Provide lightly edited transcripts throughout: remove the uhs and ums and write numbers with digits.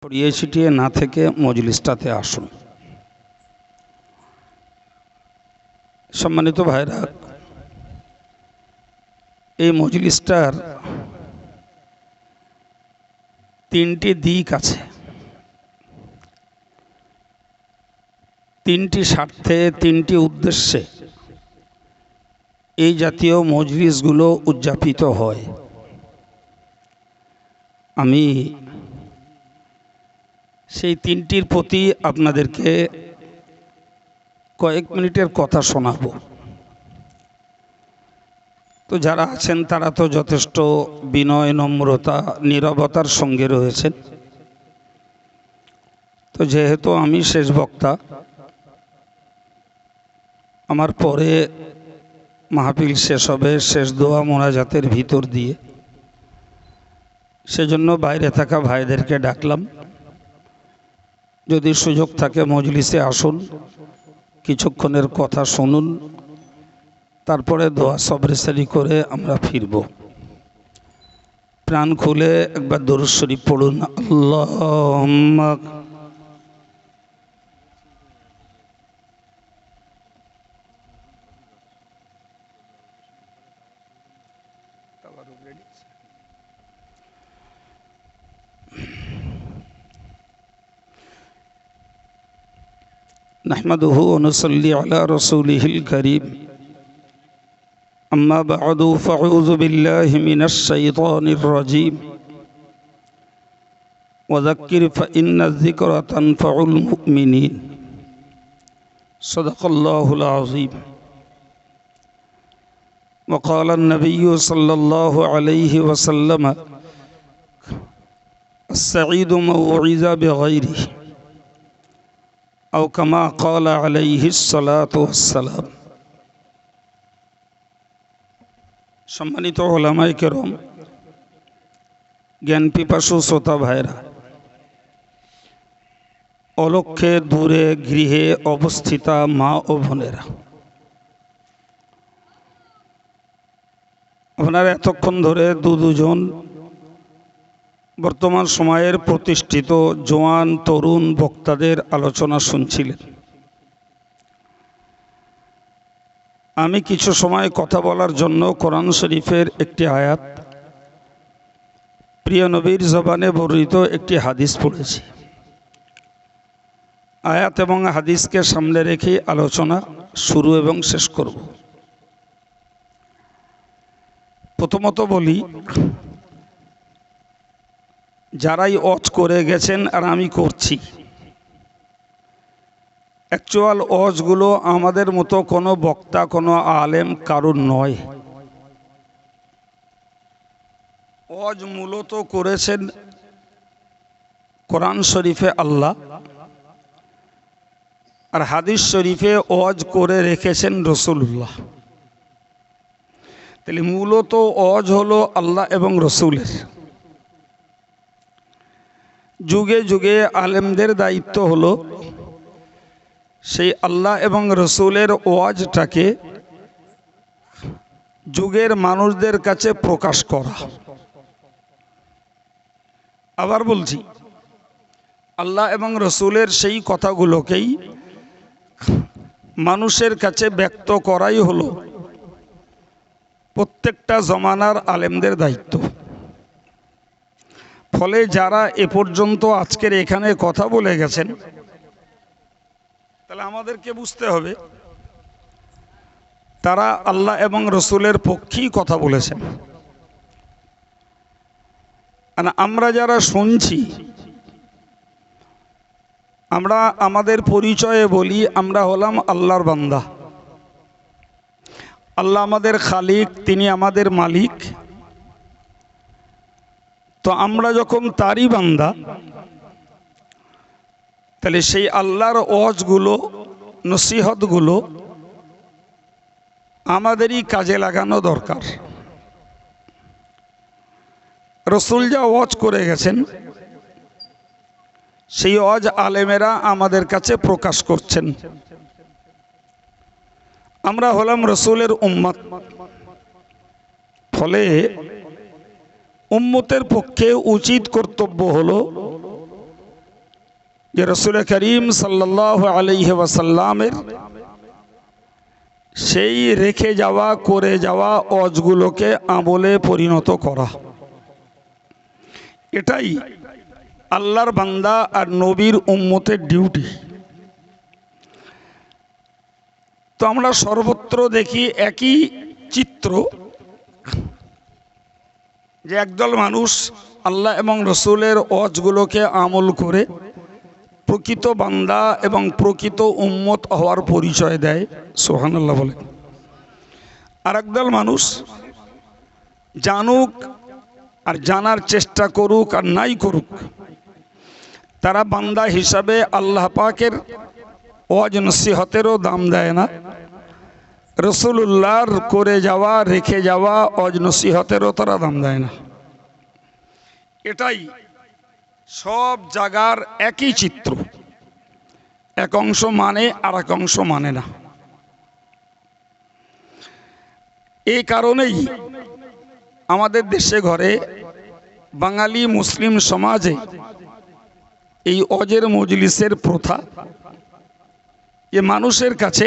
ছড়িয়ে ছিটিয়ে না থেকে মজলিসটাতে আসুন। সম্মানিত ভাইরা, এই মজলিসটার তিনটি দিক আছে, তিনটি স্বার্থে, তিনটি উদ্দেশ্যে এই জাতীয় মজলিসগুলো উদযাপিত হয়। আমি সেই তিনটির প্রতি আপনাদেরকে কয়েক মিনিটের কথা শোনাব। তো যারা আছেন তারা তো যথেষ্ট বিনয়, নম্রতা, নীরবতার সঙ্গে রয়েছেন। তো যেহেতু আমি শেষ বক্তা, আমার পরে মাহফিল শেষ হবে শেষ দোয়া মোনাজাতের ভিতর দিয়ে, সেজন্য বাইরে থাকা ভাইদেরকে ডাকলাম, যদি সুযোগ থাকে মজলিসে আসুন, কিছুক্ষণের কথা শুনুন, তারপরে দোয়া সবরেসারি করে আমরা ফিরব। প্রাণ খুলে একবার দরুদ শরীফ পড়ুন। আল্লাহুম্মা نحمده ونصلي على رسوله الكريم أما بعد فأعوذ بالله من الشيطان الرجيم وذكر فإن الذكر تنفع المؤمنين صدق الله العظيم وقال النبي صلى الله عليه وسلم السعيد من وعظ بغيره أو كما قال عليه الصلاة والسلام। সম্মানিত ওলামায়ে কেরাম, জ্ঞান পিপাসু শ্রোতা ভাইরা, অলক্ষ্যে দূরে গৃহে অবস্থিতা মা ও বোনেরা, আপনারা এতক্ষণ ধরে দুজন বর্তমান সময়ের প্রতিষ্ঠিত জোয়ান তরুণ বক্তাদের আলোচনা শুনছিলেন। আমি কিছু সময় কথা বলার জন্য কোরআন শরীফের একটি আয়াত, প্রিয় নবীর জবানে বর্ণিত একটি হাদিস পড়েছি। আয়াত এবং হাদিসকে সামনে রেখে আলোচনা শুরু এবং শেষ করব। প্রথমত বলি, যারাই ওয়াজ করে গেছেন আর আমি করছি, অ্যাকচুয়াল ওয়াজগুলো আমাদের মতো কোনো বক্তা, কোনো আলেম কারুর নয়। ওয়াজ মূলত করেছেন কোরআন শরীফে আল্লাহ, আর হাদিস শরীফে ওয়াজ করে রেখেছেন রাসূলুল্লাহ। তাহলে মূলত ওয়াজ হলো আল্লাহ এবং রাসূলের। যুগে যুগে আলেমদের দায়িত্ব হলো সেই আল্লাহ এবং রাসূলের ওয়াজটাকে যুগের মানুষদের কাছে প্রকাশ করা। আবার বলছি, আল্লাহ এবং রাসূলের সেই কথাগুলোকেই মানুষের কাছে ব্যক্ত করাই হলো প্রত্যেকটা জমানার আলেমদের দায়িত্ব। ফলে যারা এ পর্যন্ত আজকের এখানে কথা বলে গেছেন, তাহলে আমাদেরকে বুঝতে হবে তারা আল্লাহ এবং রাসূলের পক্ষেই কথা বলেছেন। আর আমরা যারা শুনছি, আমরা আমাদের পরিচয়ে বলি আমরা হলাম আল্লাহর বান্দা। আল্লাহ আমাদের খালিক, তিনি আমাদের মালিক। তো আমরা যখন তারই বান্দা, তাহলে সেই আল্লাহর ওয়াজগুলো, নসিহতগুলো আমাদেরই কাজে লাগানো দরকার। রাসূল যা ওয়াজ করে গেছেন, সেই ওয়াজ আলেমেরা আমাদের কাছে প্রকাশ করছেন। আমরা হলাম রাসূলের উম্মত। ফলে উম্মতের পক্ষে উচিত কর্তব্য হলো যে রাসূল করিম সাল্লাল্লাহু আলাইহি ওয়াসাল্লামের সেই রেখে যাওয়া করে যাওয়া অজগুলোকে আমলে পরিণত করা, এটাই আল্লাহর বান্দা আর নবীর উম্মতের ডিউটি। তো আমরা সর্বত্র দেখি একই চিত্র, যে একদল মানুষ আল্লাহ এবং রসুলের ওয়াজগুলোকে আমল করে প্রকৃত বান্দা এবং প্রকৃত উম্মত হওয়ার পরিচয় দেয়, সুবহানাল্লাহ বলে। আর একদল মানুষ জানুক আর জানার চেষ্টা করুক আর নাই করুক, তারা বান্দা হিসাবে আল্লাহ পাকের ওয়াজ নসিহতেরও দাম দেয় না, রসুলুল্লাহর করে যাওয়া রেখে যাওয়া ওয়াজ নসিহতেরও তারা দাম দেয় না। এটাই সব জায়গার একই চিত্র, এক অংশ মানে আর এক অংশ মানে না। এই কারণেই আমাদের দেশে ঘরে বাঙালি মুসলিম সমাজে এই ওয়াজের মজলিসের প্রথা, যে মানুষের কাছে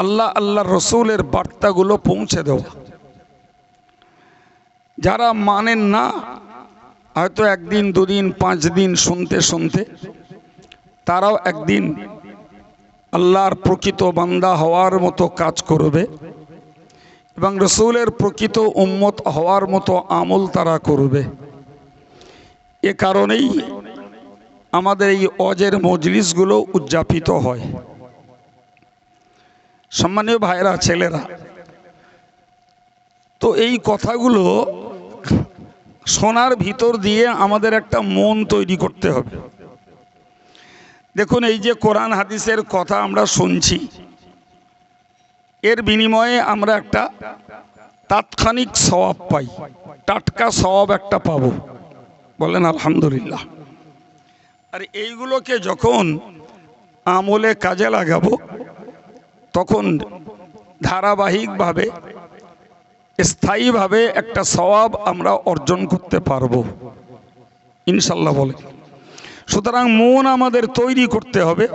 আল্লাহ আল্লাহর রসুলের বার্তাগুলো পৌঁছে দেওয়া। যারা মানেন না, হয়তো একদিন দুদিন 5 দিন শুনতে শুনতে তারাও একদিন আল্লাহর প্রকৃত বান্দা হওয়ার মতো কাজ করবে এবং রসুলের প্রকৃত উম্মত হওয়ার মতো আমল তারা করবে। এ কারণেই আমাদের এই ওয়াজের মজলিসগুলো উদযাপিত হয়। সম্মানীয় ভাইরা, ছেলেরা, তো এই কথাগুলো শোনার ভিতর দিয়ে আমাদের একটা মন তৈরি করতে হবে। দেখুন, এই যে কোরআন হাদিসের কথা আমরা শুনছি, এর বিনিময়ে আমরা একটা তাৎক্ষণিক সওয়াব পাই, টাটকা সওয়াব একটা পাবো, বলেন আলহামদুলিল্লাহ। আর এইগুলোকে যখন আমলে কাজে লাগাবো, তখন ধারাবাহিকভাবে স্থায়ীভাবে একটা সওয়াব আমরা অর্জন করতে পারবো ইনশাল্লাহ বলে। সুতরাং মন আমাদের তৈরি করতে হবে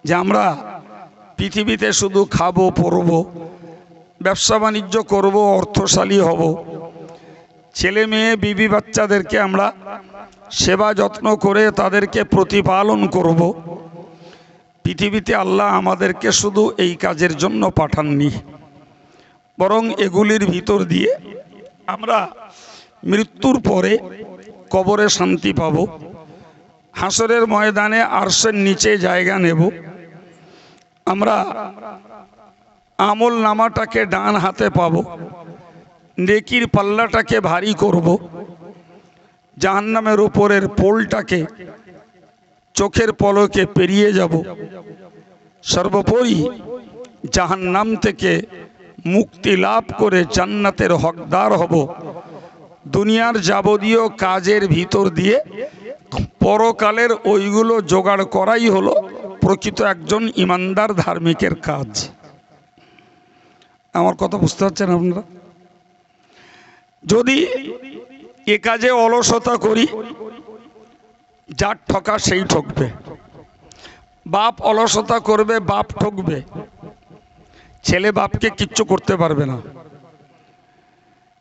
যে আমরা পৃথিবীতে শুধু খাবো, পরবো, ব্যবসা বাণিজ্য করব, অর্থশালী হব, ছেলে মেয়ে বিবি বাচ্চাদেরকে আমরা সেবা যত্ন করে তাদেরকে প্রতিপালন করব। পৃথিবীতে আল্লাহ আমাদেরকে শুধু এই কাজের জন্য পাঠাননি, বরং এগুলির ভিতর দিয়ে আমরা মৃত্যুর পরে কবরে শান্তি পাব, হাসরের ময়দানে আরশের নিচে জায়গা নেব, আমরা আমল নামাটাকে ডান হাতে পাব, নেকির পাল্লাটাকে ভারী করব, জাহান্নামের উপরের পোলটাকে চোখের পলকে পেরিয়ে যাব, সর্বোপরি জাহান্নাম থেকে মুক্তি লাভ করে জান্নাতের হকদার হব। দুনিয়ার যাবতীয় কাজের ভিতর দিয়ে পরকালের ওইগুলো জোগাড় করাই হলো প্রকৃত একজন ইমানদার ধার্মিকের কাজ। আমার কথা বুঝতে পারছেন আপনারা? যদি এ কাজে অলসতা করি, যার ঠকা সেই ঠকবে। বাপ অলসতা করবে, বাপ ঠকবে, ছেলে বাপকে কিচ্ছু করতে পারবে না।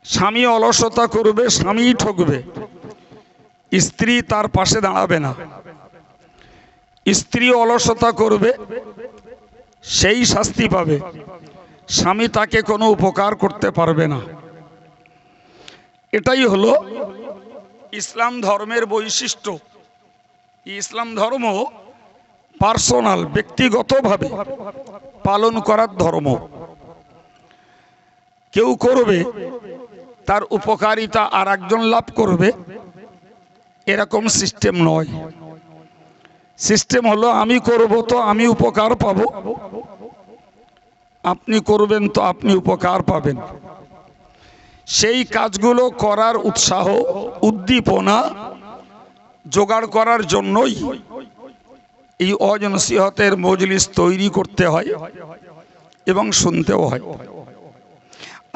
স্বামী অলসতা করবে, স্বামীই ঠকবে, স্ত্রী তার পাশে দাঁড়াবে না। স্ত্রী অলসতা করবে, সেই শাস্তি পাবে, স্বামী তাকে কোনো উপকার করতে পারবে না। এটাই হলো ইসলাম ধর্মের বৈশিষ্ট্য। ইসলাম ধর্ম পার্সোনাল, ব্যক্তিগতভাবে পালন করার ধর্ম। কেউ করবে, তার উপকারিতা আর একজন লাভ করবে, এরকম সিস্টেম নয়। সিস্টেম হলো আমি করব তো আমি উপকার পাব, আপনি করবেন তো আপনি উপকার পাবেন। সেই কাজগুলো করার উৎসাহ, উদ্দীপনা জোগাড় করার জন্যই এই ওয়াজ নসিহতের মজলিস তৈরি করতে হয় এবং শুনতেও হয়।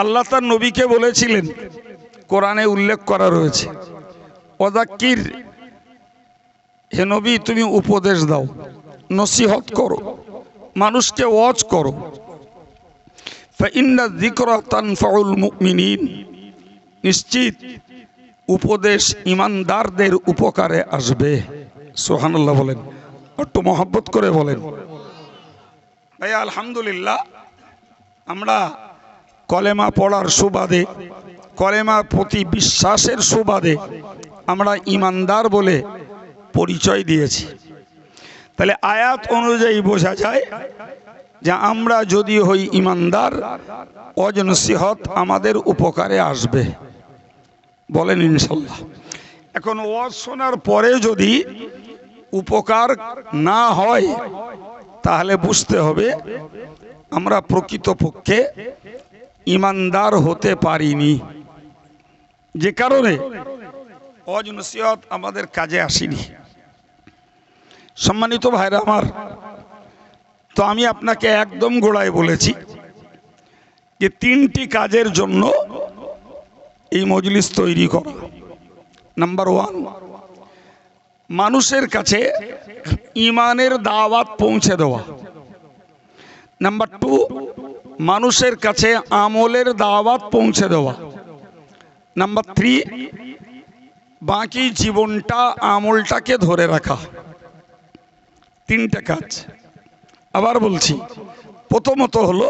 আল্লাহ তার নবীকে বলেছিলেন, কোরআনে উল্লেখ করা রয়েছে, ওয়াযাক্কির, হে নবী তুমি উপদেশ দাও, নসিহত করো, মানুষকে ওয়াজ করো। ফাইন্না যিকরা তানফাউল মুমিনিন, নিশ্চিত উপদেশ ইমানদারদের উপকারে আসবে। সুবহানাল্লাহ বলেন, একটু মহব্বত করে বলেন। ভাই আলহামদুলিল্লাহ, আমরা কলেমা পড়ার সুবাদে, কলেমা প্রতি বিশ্বাসের সুবাদে আমরা ইমানদার বলে পরিচয় দিয়েছি। তাহলে আয়াত অনুযায়ী বোঝা যায় যে আমরা যদি হই ইমানদার, ওয়াজ নসিহত আমাদের উপকারে আসবে। বলেন ইনশাল্লাহ। এখন ওয়াজ শোনার পরে যদি উপকার না হয় তাহলে বুঝতে হবে আমরা প্রকৃতপক্ষে ইমানদার হতে পারিনি, যে কারণে ওয়াজ নসিহত আমাদের কাজে আসেনি। সম্মানিত ভাইরা আমার, তো আমি আপনাকে একদম গোড়ায় বলেছি যে 3টি কাজের জন্য এই মজলিস তৈরি করা। নাম্বার 1, মানুষের কাছে ইমানের দাওয়াত পৌঁছে দেওয়া। নাম্বার 2, মানুষের কাছে আমলের দাওয়াত পৌঁছে দেওয়া। নাম্বার 3, বাকি জীবনটা আমলটাকে ধরে রাখা। 3টে কাজ। আবার বলছি, প্রথমত হলো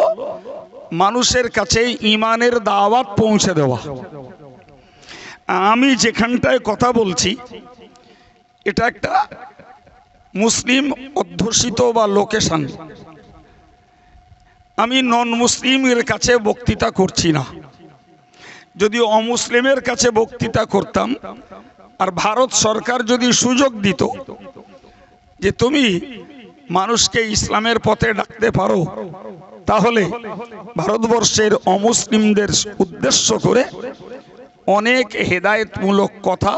মানুষের কাছে ইমানের দাওয়াত পৌঁছে দেওয়া। আমি যেখানটায় কথা বলছি এটা একটা মুসলিম অধ্যুষিত বা লোকেশন। আমি নন মুসলিমের কাছে বক্তৃতা করছি না। যদি অমুসলিমের কাছে বক্তৃতা করতাম আর ভারত সরকার যদি সুযোগ দিত যে তুমি মানুষকে ইসলামের পথে ডাকতে পারো, তাহলে ভারতবর্ষের অমুসলিমদের উদ্দেশ্য করে অনেক হেদায়েতমূলক কথা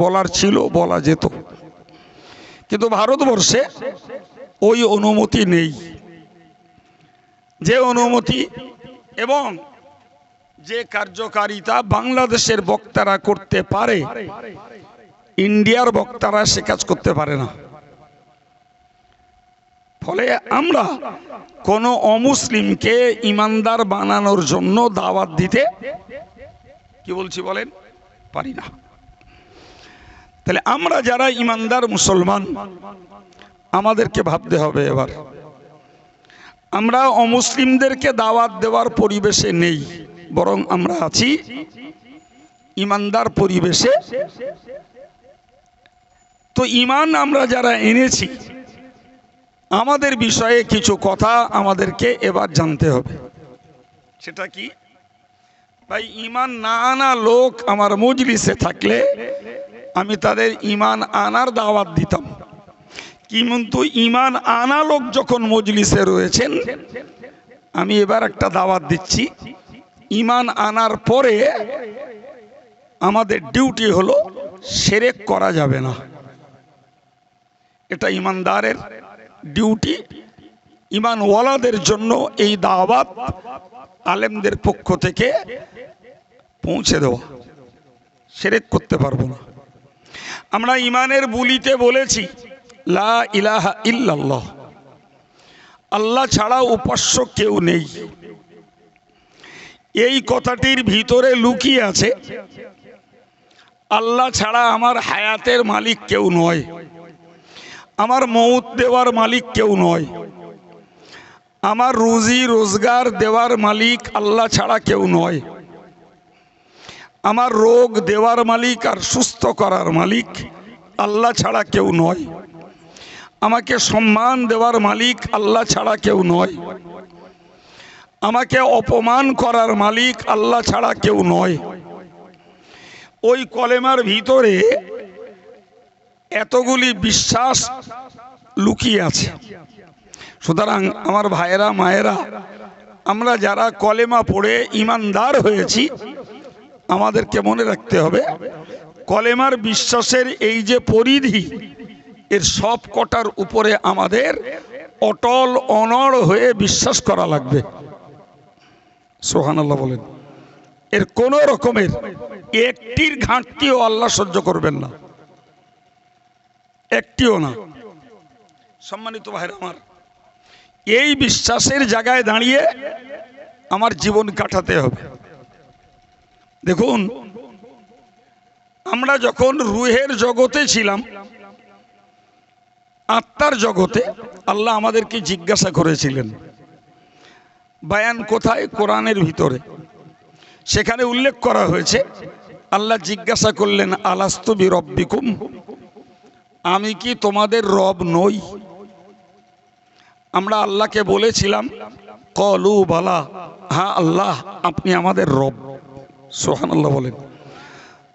বলার ছিল, বলা যেত। কিন্তু ভারতবর্ষে ওই অনুমতি নেই। যে অনুমতি এবং যে কার্যকারিতা বাংলাদেশের বক্তারা করতে পারে, ইন্ডিয়ার বক্তারা সে কাজ করতে পারে না। ফলে আমরা কোনো অমুসলিমকে ইমানদার বানানোর জন্য দাওয়াত দিতে কি বলছি বলেন পারি না। তাহলে আমরা যারা ইমানদার মুসলমান, আমাদেরকে ভাবতে হবে এবার আমরা অমুসলিমদেরকে দাওয়াত দেওয়ার পরিবেশে নেই, বরং আমরা আছি ইমানদার পরিবেশে। তো ইমান আমরা যারা এনেছি, আমাদের বিষয়ে কিছু কথা আমাদেরকে এবার জানতে হবে। সেটা কি? ভাই, ইমান না আনা লোক আমার মজলিসে থাকলে আমি তাদের ইমান আনার দাওয়াত দিতাম, কিন্তু ইমান আনা লোক যখন মজলিসে রয়েছেন, আমি এবার একটা দাওয়াত দিচ্ছি। ইমান আনার পরে আমাদের ডিউটি হলো শিরক করা যাবে না। এটা ইমানদারের ডিউটি। ইমানওয়ালাদের জন্য এই দাওয়াত আলেমদের পক্ষ থেকে পৌঁছে দেওয়া। শিরক করতে পারবো না। আমরা ইমানের বুলিতে বলেছি লা ইলাহা ইল্লাল্লাহ, আল্লাহ ছাড়া উপাস্য কেউ নেই। এই কথাটির ভিতরে লুকিয়ে আছে আল্লাহ ছাড়া আমার হায়াতের মালিক কেউ নয়, আমার মৌত দেওয়ার মালিক কেউ নয়, আমার রুজি রোজগার দেওয়ার মালিক আল্লাহ ছাড়া কেউ নয়, আমার রোগ দেওয়ার মালিক আর সুস্থ করার মালিক আল্লাহ ছাড়া কেউ নয়, আমাকে সম্মান দেওয়ার মালিক আল্লাহ ছাড়া কেউ নয়, আমাকে অপমান করার মালিক আল্লাহ ছাড়া কেউ নয়। ওই কলেমার ভিতরে এতগুলি বিশ্বাস লুকিয়ে আছে। সুতরাং আমার ভাইয়েরা মায়েরা, আমরা যারা কলেমা পড়ে ইমানদার হয়েছি, আমাদেরকে মনে রাখতে হবে কলেমার বিশ্বাসের এই যে পরিধি, এর সব কটার উপরে আমাদের অটল অনড় হয়ে বিশ্বাস করা লাগবে। সুবহানাল্লাহ বলেন। এর কোন রকমের একটির ঘাটতিও আল্লাহ সহ্য করবেন না। একটিও না। সম্মানিত ভাইরা আমার, এই বিশ্বাসের জায়গায় দাঁড়িয়ে আমার জীবন কাটাতে হবে। দেখুন, আমরা যখন রুহের জগতে ছিলাম, আত্মার জগতে আল্লাহ আমাদেরকে জিজ্ঞাসা করেছিলেন। বায়ান কোথায়? কোরআনের ভিতরে। সেখানে উল্লেখ করা হয়েছে, আল্লাহ জিজ্ঞাসা করলেন, আলাস্তু বিরব্বিকুম, আমি কি তোমাদের রব নই? আমরা আল্লাহকে বলেছিলাম, কলু বালা, হ্যাঁ আল্লাহ আপনি আমাদের রব। সুবহানাল্লাহ বলেন।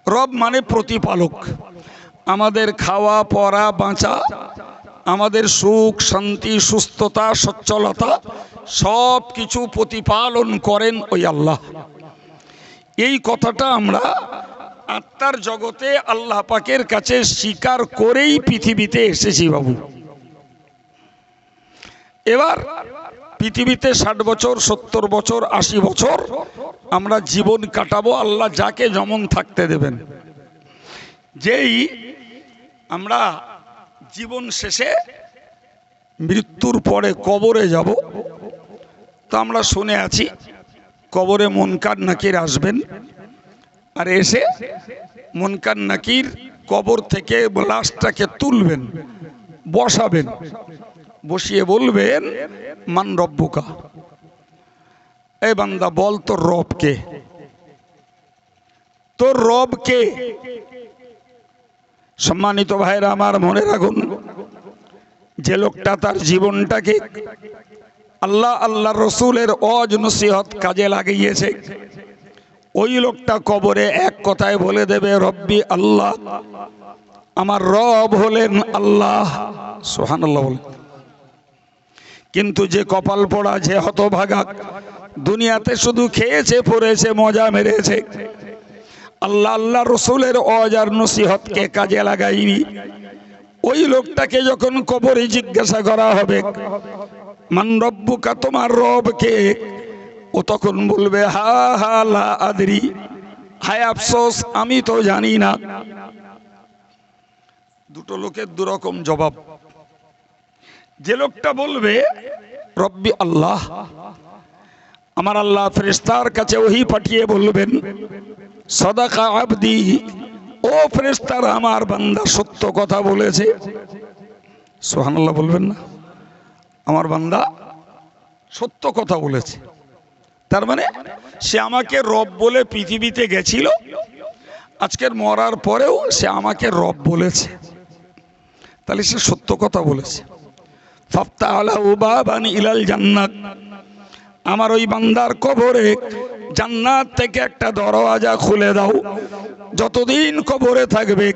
রব মানে প্রতিপালক। আমাদের খাওয়া পরা বাঁচা, আমাদের সুখ শান্তি সুস্থতা সচ্ছলতা সব কিছু প্রতিপালন করেন ওই আল্লাহ। এই কথাটা আমরা আত্মার জগতে আল্লাহ পাকের কাছে স্বীকার করেই পৃথিবীতে এসেছি বাবু। এবার পৃথিবীতে 60 বছর 70 বছর 80 বছর আমরা জীবন কাটাবো, আল্লাহ যাকে যেমন থাকতে দেবেন। যেই আমরা জীবন শেষে মৃত্যুর পরে কবরে যাব, তো আমরা শুনে আছি কবরে মুনকার নাকির আসবেন, আর এসে মুনকার নাকির কবর থেকে লাশটাকে তুলবেন, বসাবেন, বসিয়ে বলবেন, মান রব্বুকা, এই বান্দা বল তোর রব কে? তোর রব কে? সম্মানিত ভাইরা আমার, মনে রাখুন, যে লোকটা তার জীবনটাকে আল্লাহ আল্লাহ রসুলের ওয়াজ নসিহত কাজে লাগিয়েছে, ওই লোকটা কবরে এক কথায় বলে দেবে, রব্বি আল্লাহ, আমার রব হলেন আল্লাহ। সুবহানাল্লাহ বলেন। কিন্তু যে কপাল পোড়া, যে হতভাগা, দুনিয়াতে শুধু খেয়েছে পড়েছে মজা মেরেছে, আল্লাহ আল্লাহ রসুলের ওয়াজ আর নসিহতকে কাজে লাগাইনি, ওই লোকটাকে যখন কবরে জিজ্ঞাসা করা হবে, মান রব্বুকা, তোমার রব কে? ও তখন বলবে, হা হা লা আদরি, হায় আফসোস আমি তো জানি না। দুটো লোকের দুরকম জবাব। যে লোকটা বলবে রব্বি আল্লাহ, আমার আল্লাহ ফেরেশতার কাছে ওহী পাঠিয়ে বলবেন, সাদাকা আবদি, ও ফেরেশতারা আমার বান্দা সত্য কথা বলেছে। সুবহানাল্লাহ বলবেন না? আমার বান্দা সত্য কথা বলেছে। তার মানে সে আমাকে রব বলে পৃথিবীতে গেছিল, আজকের মরার পরেও সে আমাকে রব বলেছে, তাহলে সে সত্য কথা বলেছে। ফাফতাহ লাহু বাবান ইলাল জান্নাত, আমার ওই বান্দার কবরে জান্নাত থেকে একটা দরওয়াজা খুলে দাও। যতদিন কবরে থাকবে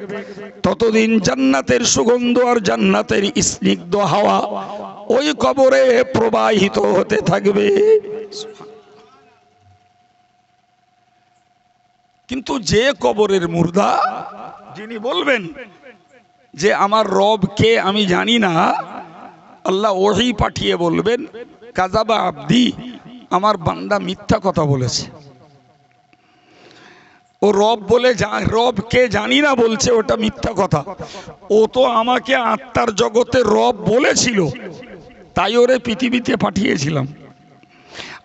ততদিন জান্নাতের সুগন্ধ আর জান্নাতের স্নিগ্ধ হাওয়া ওই কবরে প্রবাহিত হতে থাকবে। কিন্তু যে কবরের মুর্দা, যিনি বলবেন যে আমার রব কে আমি জানি না, আল্লাহ ওহী পাঠিয়ে বলবেন, কাযাবা আবদি, আমার বান্দা মিথ্যা কথা বলেছে। ও রব বলে রব কে জানি না বলছে, ওটা মিথ্যা কথা। ও তো আমাকে আত্মার জগতে রব বলেছিল, তাই ওরে পৃথিবীতে পাঠিয়েছিলাম।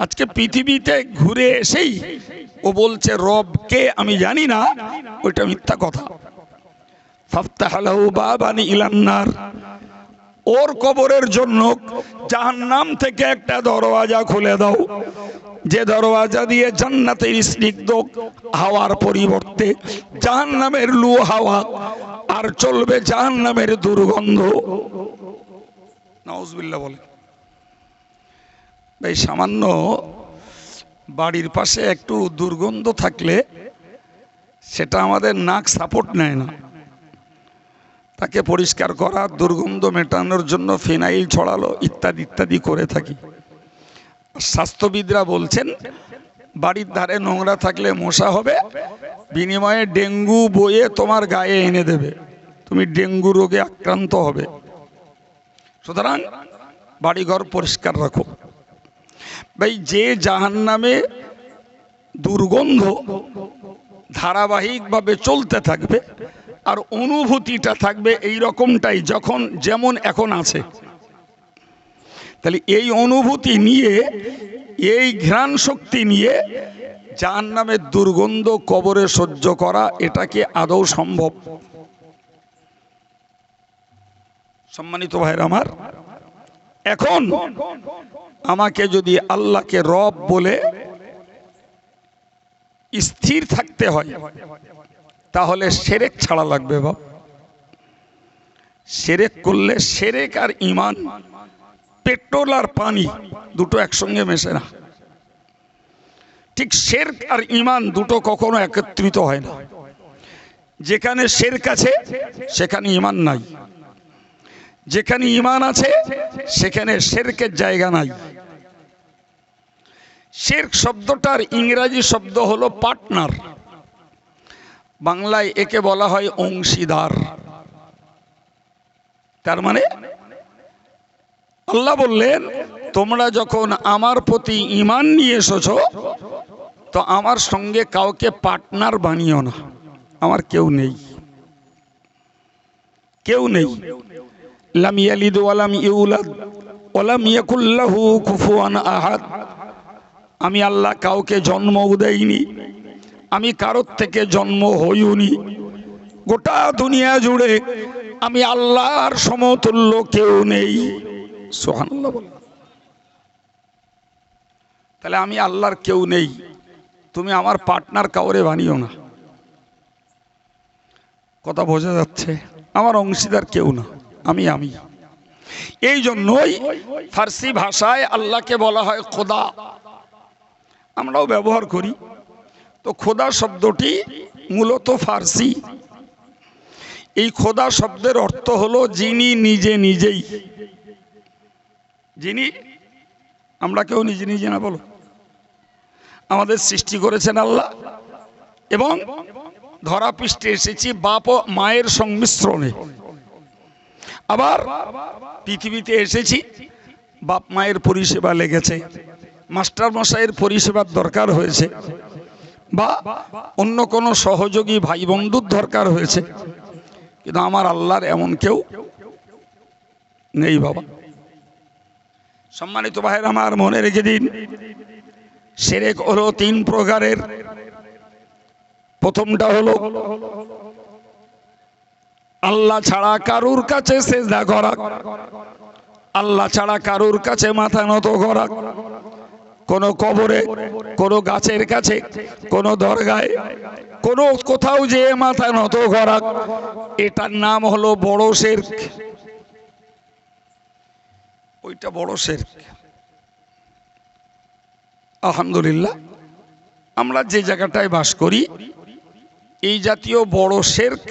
আজকে পৃথিবীতে ঘুরে এসেই ও বলছে রব কে আমি জানি না, ওইটা মিথ্যা কথা। ফাফতাহ লাহু বাবান ইলান নার, ওর কবরের জন্য জাহান্নাম থেকে একটা দরওয়াজা খুলে দাও, যে দরওয়াজা দিয়ে জান্নাতের স্নিগ্ধ হাওয়ার পরিবর্তে জাহান্নামের লু হাওয়া, আর চলবে জাহান্নামের দুর্গন্ধ। নাউজুবিল্লাহ বলে। ভাই, সামান্য বাড়ির পাশে একটু দুর্গন্ধ থাকলে সেটা আমাদের নাক সাপোর্ট নেয় না। তাকে পরিষ্কার করা, দুর্গন্ধ মেটানোর জন্য ফিনাইল ছড়ালো, ইত্যাদি ইত্যাদি করে থাকি। স্বাস্থ্যবিদরা বলছেন, বাড়ির ধারে নোংরা থাকলে মশা হবে, বিনিময়ে ডেঙ্গু বয়ে তোমার গায়ে এনে দেবে, তুমি ডেঙ্গু রোগে আক্রান্ত হবে। সুতরাং বাড়িঘর পরিষ্কার রাখো। ভাই, যে জাহান্নামে দুর্গন্ধ ধারাবাহিকভাবে চলতে থাকবে, আর অনুভূতিটা থাকবে এই রকমটাই যখন যেমন এখন আছে। তাহলে এই অনুভূতি নিয়ে, এই ঘ্রাণ শক্তি নিয়ে জাহান্নামের দুর্গন্ধ কবরে সহ্য করা, এটা কি আদৌ সম্ভব? সম্মানিত ভাইরা আমার, এখন আমাকে যদি আল্লাহকে রব বলে স্থির থাকতে হয়, তাহলে শিরক ছাড়া লাগবে। বাপ, শিরক করলে, শিরক আর ঈমান পেট্রোল আর পানি দুটো একসঙ্গে মেশে না। ঠিক শিরক আর ঈমান দুটো কখনো একত্রিত হয় না। যেখানে শিরক আছে সেখানে ঈমান নাই, যেখানে ঈমান আছে সেখানে শিরকের জায়গা নাই। শিরক শব্দটার ইংরেজি শব্দ হলো পার্টনার, বাংলায় একে বলা হয় অংশীদার। তার মানে আল্লাহ বললেন, তোমরা যখন আমার প্রতি ঈমান নিয়ে এসেছো, তো আমার সঙ্গে কাউকে পার্টনার বানিও না। আমার কেউ নেই, কেউ নেই। লাম ইয়ালিদ ওয়ালাম ইউলাদ ওয়ালাম ইয়াকুল লাহু কুফুয়ান আহাদ। আমি আল্লাহ কাউকে জন্মও দেইনি, আমি কারোর থেকে জন্ম হইনি। গোটা দুনিয়া জুড়ে আমি আল্লাহর সমতুল্য কেউ নেই। সুবহানাল্লাহ বল। তাহলে আমি আল্লাহর কেউ নেই, তুমি আমার পার্টনার কাউরে বানিও না। কথা বোঝা যাচ্ছে? আমার অংশীদার কেউ না, আমি। এই জন্যই ফার্সি ভাষায় আল্লাহকে বলা হয় খোদা, আমরাও ব্যবহার করি। তো খোদা শব্দটি মূলত ফার্সি। এই খোদা শব্দের অর্থ হলো যিনি নিজে নিজেই। যিনি, আমরা কেউ নিজে নিজে না, বলো। আমাদের সৃষ্টি করেছেন আল্লাহ, এবং ধরা পৃষ্ঠে এসেছি বাপ ও মায়ের সংমিশ্রণে। আবার পৃথিবীতে এসেছি, বাপ মায়ের পরিষেবা লেগেছে, মাস্টার মশাইয়ের পরিষেবার দরকার হয়েছে, বা অন্য কোনো সহযোগী ভাই বন্ধুর দরকার হয়েছে। কিন্তু আমার আল্লাহর এমন কেউ নেই বাবা। সম্মানিত ভাইরা আমার, মনে রেখে দিন, শিরক হলো তিন প্রকারের। প্রথমটা হলো আল্লাহ ছাড়া কারুর কাছে সিজদা করা, আল্লাহ ছাড়া কারুর কাছে মাথা নত করা। কোনো কবরে, কোনো গাছের কাছে, কোনো দরগায়, কোনো কোথাও যেয়ে মাথা নত করা, এটার নাম হলো বড় শিরক। ওইটা বড় শিরক। আলহামদুলিল্লাহ, আমরা যে জায়গাটায় বাস করি, এই জাতীয় বড় শিরক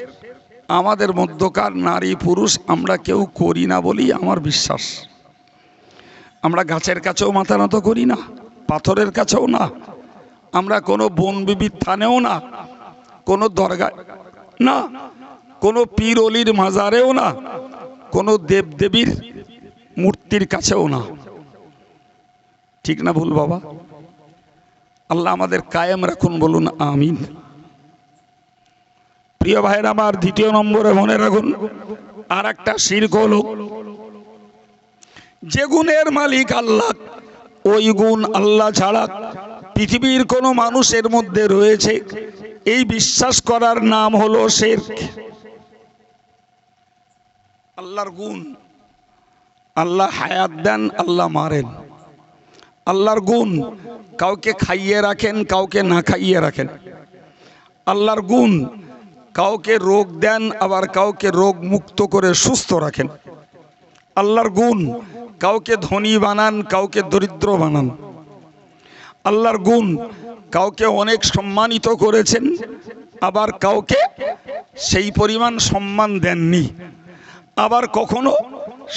আমাদের মধ্যকার নারী পুরুষ আমরা কেউ করি না বলেই আমার বিশ্বাস। আমরা গাছের কাছেও মাথা নত করি না, পাথরের কাছেও না, আমরা কোনো বন বিবির থানেও না, কোনো দরগা না, কোনো পীর অলির মাজারেও না, কোনো দেবদেবীর মূর্তির কাছেও না। ঠিক না ভুল বাবা? আল্লাহ আমাদের কায়েম রাখুন, বলুন আমিন। প্রিয় ভাইরা আমার, দ্বিতীয় নম্বরে মনে রাখুন, আর একটা শিরক হলো যে গুণের মালিক আল্লাহ, ওই গুণ আল্লাহ ছাড়া পৃথিবীর কোনো মানুষের মধ্যে রয়েছে, এই বিশ্বাস করার নাম হলো শিরক। আল্লাহর গুণ, আল্লাহ হায়াত দেন, আল্লাহ মারেন। আল্লাহর গুণ, কাউকে খাইয়ে রাখেন, কাউকে না খাইয়ে রাখেন। আল্লাহর গুণ, কাউকে রোগ দেন, আবার কাউকে রোগ মুক্ত করে সুস্থ রাখেন। আল্লাহর গুণ, কাউকে ধনী বানান, কাউকে দরিদ্র বানান। আল্লাহর গুণ, কাউকে অনেক সম্মানিত করেছেন, আবার কাউকে সেই পরিমাণ সম্মান দেননি। আবার কখনো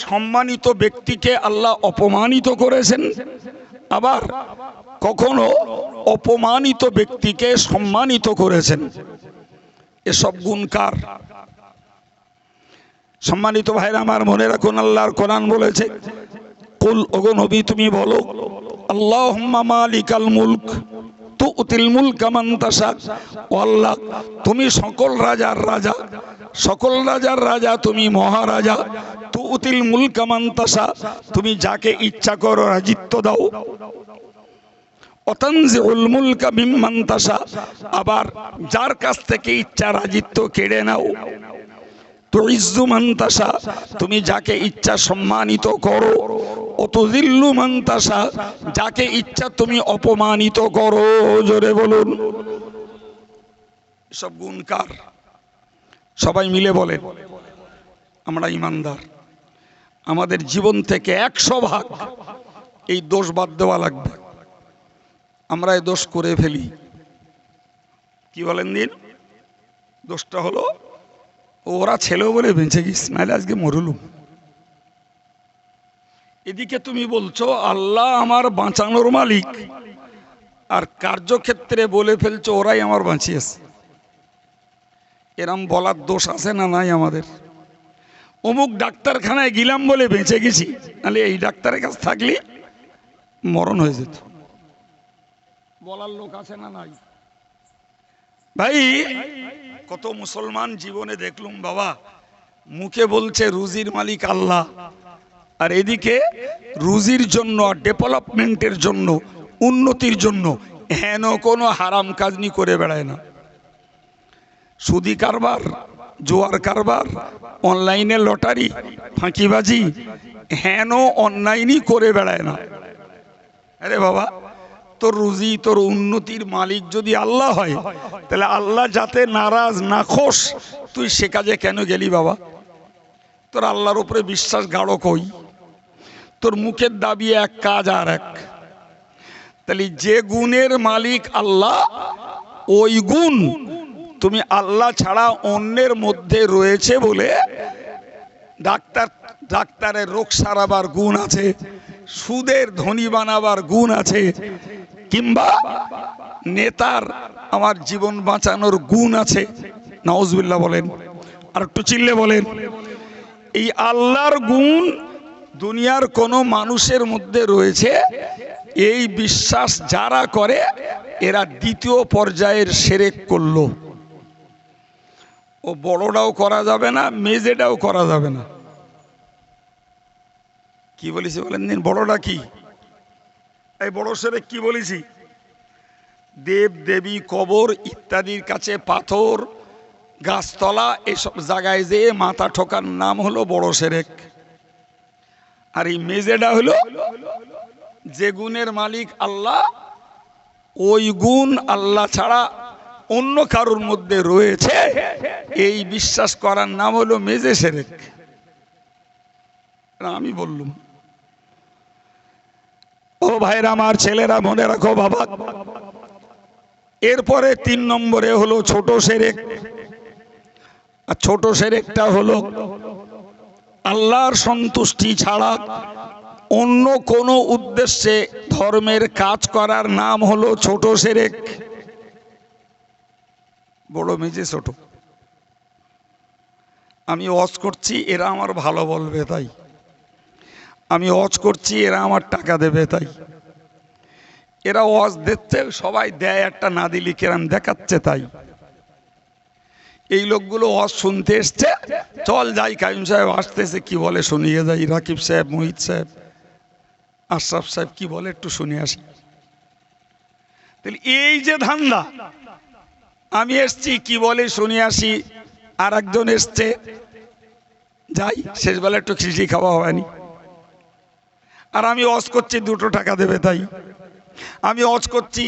সম্মানিত ব্যক্তিকে আল্লাহ অপমানিত করেছেন, আবার কখনো অপমানিত ব্যক্তিকে সম্মানিত করেছেন। এসব গুণ কার? সম্মানিত ভাইরা আমার, মনে রাখুন, আল্লাহর কোরআন বলেছে, কুল, ওগো নবী তুমি বলো, আল্লাহুম্মা মালিকাল মুলক তুতিল মুলকা মান তাশা। ও আল্লাহ, তুমি সকল রাজার রাজা, সকল রাজার রাজা, তুমি মহারাজা। তুতিল মুলকা মান তাশা, তুমি যাকে ইচ্ছা করো রাজিত্ব দাও। অতানজিউল মুলকা মিম্মান তাশা, আবার যার কাছ থেকে ইচ্ছা রাজিত্ব কেড়ে নাও। তুইজ্জু মান তাশা, তুমি যাকে ইচ্ছা সম্মানিত করো। অতুযিল্লু মান তাশা, যাকে ইচ্ছা তুমি অপমানিত করো। জোরে বলুন। সব গুণ কার? সবাই মিলে বলেন। আমরা ইমানদার, আমাদের জীবন থেকে 100% এই দোষ বাদ দেওয়া লাগবে। আমরা এই দোষ করে ফেলি। কি বলেন দিন? দোষটা হলো ওরা ছেলেও বলে বেঁচে গেছে, নাহলে আজকে মরলুম। এদিকে তুমি বলছো আল্লাহ আমার বাঁচানোর মালিক, আর কার্যক্ষেত্রে বলে ফেলছো ওরাই আমার বাঁচিয়েছে। এরম বলার দোষ আছে না নাই আমাদের? অমুক ডাক্তারখানায় গেলাম বলে বেঁচে গেছি, নাহলে এই ডাক্তারের কাছে থাকলে মরণ হয়ে যেত। বলার লোক আছে না নাই? ভাই, কত মুসলমান জীবনে দেখলুম বাবা, মুখে বলছে রুজির মালিক আল্লাহ, আর এদিকে রুজির জন্য, ডেভেলপমেন্টের জন্য, উন্নতির জন্য হেন কোনো হারাম কাজনি করে বেড়ায় না। সুদি কারবার, জোয়ার কারবার, অনলাইনে লটারি, ফাঁকিবাজি, হেন অনলাইনই করে বেড়ায় না। আরে বাবা, তোর রুজি, তোর উন্নতির মালিক যদি আল্লাহ হয়, তাহলে আল্লাহ যাতে নারাজ না খোস, তুই সে কাজে কেন গেলি বাবা? তোর আল্লাহর উপরে বিশ্বাস গাঢ় কই? তোর মুখের দাবি এক, কাজ আর এক। তাহলে যে গুণের মালিক আল্লাহ, ওই গুণ তুমি আল্লাহ ছাড়া অন্যের মধ্যে রয়েছে বলে ডাক্তারের রোগ সারাবার গুণ আছে, সুদের ধনী বানাবার গুণ আছে, কিংবা নেতার আমার জীবন বাঁচানোর গুণ আছে। নাউজুবিল্লাহ বলেন, আর একটু চিল্লে বলেন। এই আল্লাহর গুণ দুনিয়ার কোনো মানুষের মধ্যে রয়েছে, এই বিশ্বাস যারা করে এরা দ্বিতীয় পর্যায়ের শিরক করলো। ও বড়টাও করা যাবে না, মেজেটাও করা যাবে না। কি বলেছি বলেন দিন? বড়টা কি? এই বড় শিরক কি বলেছি? দেব দেবী, কবর ইত্যাদির কাছে, পাথর, গাছতলা, এসব জায়গায় যে মাথা ঠোকার নাম হলো বড় শিরক। আর এই মেজেটা হলো যে গুণের মালিক আল্লাহ, ওই গুণ আল্লাহ ছাড়া অন্য কারোর মধ্যে রয়েছে, এই বিশ্বাস করার নাম হলো মেজে শিরক। আমি বললুম। ও ভাইরা আমার, ছেলেরা মনে রাখো বাবা, এরপরে 3 নম্বরে হলো ছোট শিরক। আর ছোট শিরকটা হলো আল্লাহর সন্তুষ্টি ছাড়া অন্য কোনো উদ্দেশ্যে ধর্মের কাজ করার নাম হলো ছোট শিরক। বড় মেজে ছোট। আমি ওয়াজ করছি, এরা আমার ভালো বলবে তাই। আমি ওয়াজ করছি, এরা আমার টাকা দেবে তাই। এরা ওয়াজ দিচ্ছে, সবাই দেয়, একটা না দিলি কেরাম দেখাচ্ছে তাই। এই লোকগুলো ওয়াজ শুনতে এসছে, চল যাই, কাইম সাহেব আসতেছে, কি বলে শুনিয়ে যাই, রাকিব সাহেব, মোহিত সাহেব, আশরাফ সাহেব কি বলে একটু শুনে আসি। তাহলে এই যে ধান্দা, আমি এসছি কি বলে শুনে আসি, আর একজন এসছে যাই, শেষবেলা একটু খিচড়ি খাওয়া হয়নি, আর আমি ওয়াজ করছি 2 টাকা দেবে তাই। আমি ওয়াজ করছি,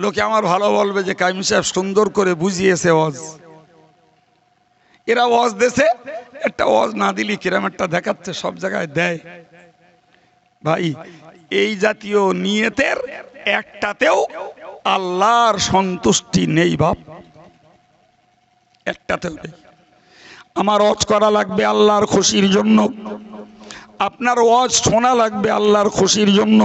লোকে আমার ভালো বলবে যে কাইম সাহেব সুন্দর করে বুঝিয়েছে ওয়াজ। এরা ওয়াজ দেশে, একটা ওয়াজ না দিলি কিরম একটা দেখাচ্ছে, সব জায়গায় দেয়। ভাই, এই জাতীয় নিয়তের একটাতেও আল্লাহর সন্তুষ্টি নেই বাপ, একটাতেও নেই। আমার ওয়াজ করা লাগবে আল্লাহর খুশির জন্য, আপনার ওয়াজ শোনা লাগবে আল্লাহর খুশির জন্য,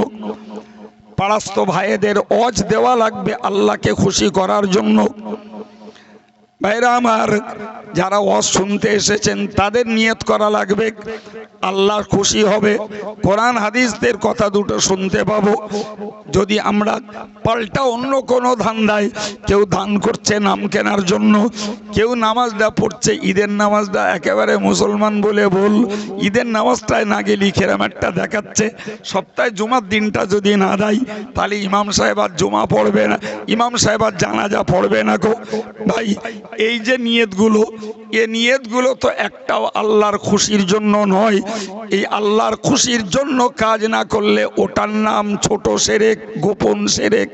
পাড়াস্ত ভাইদের ওয়াজ দেওয়া লাগবে আল্লাহকে খুশি করার জন্য। ভাইরা আমার, যারা ওয়াজ শুনতে এসেছেন তাদের নিয়ত করা লাগবে আল্লাহ খুশি হবে, কোরআন হাদিসদের কথা দুটো শুনতে পাবো। যদি আমরা পাল্টা অন্য কোনো ধান্দায়, কেউ দান করছে নাম কেনার জন্য, কেউ নামাজটা পড়ছে, ঈদের নামাজটা একেবারে মুসলমান বলে বল, ঈদের নামাজটায় না গেলি কেরাম একটা দেখাচ্ছে, সপ্তাহে জুমার দিনটা যদি না দেয় তাহলে ইমাম সাহেব আর জুমা পড়বে না, ইমাম সাহেব আর জানাজা পড়বে না গো। ভাই, এই যে নিয়তগুলো, এই নিয়তগুলো তো একটাও আল্লাহর খুশির জন্য নয়। এই আল্লাহর খুশির জন্য কাজ না করলে ওটার নাম ছোট শিরক, গোপন শিরক।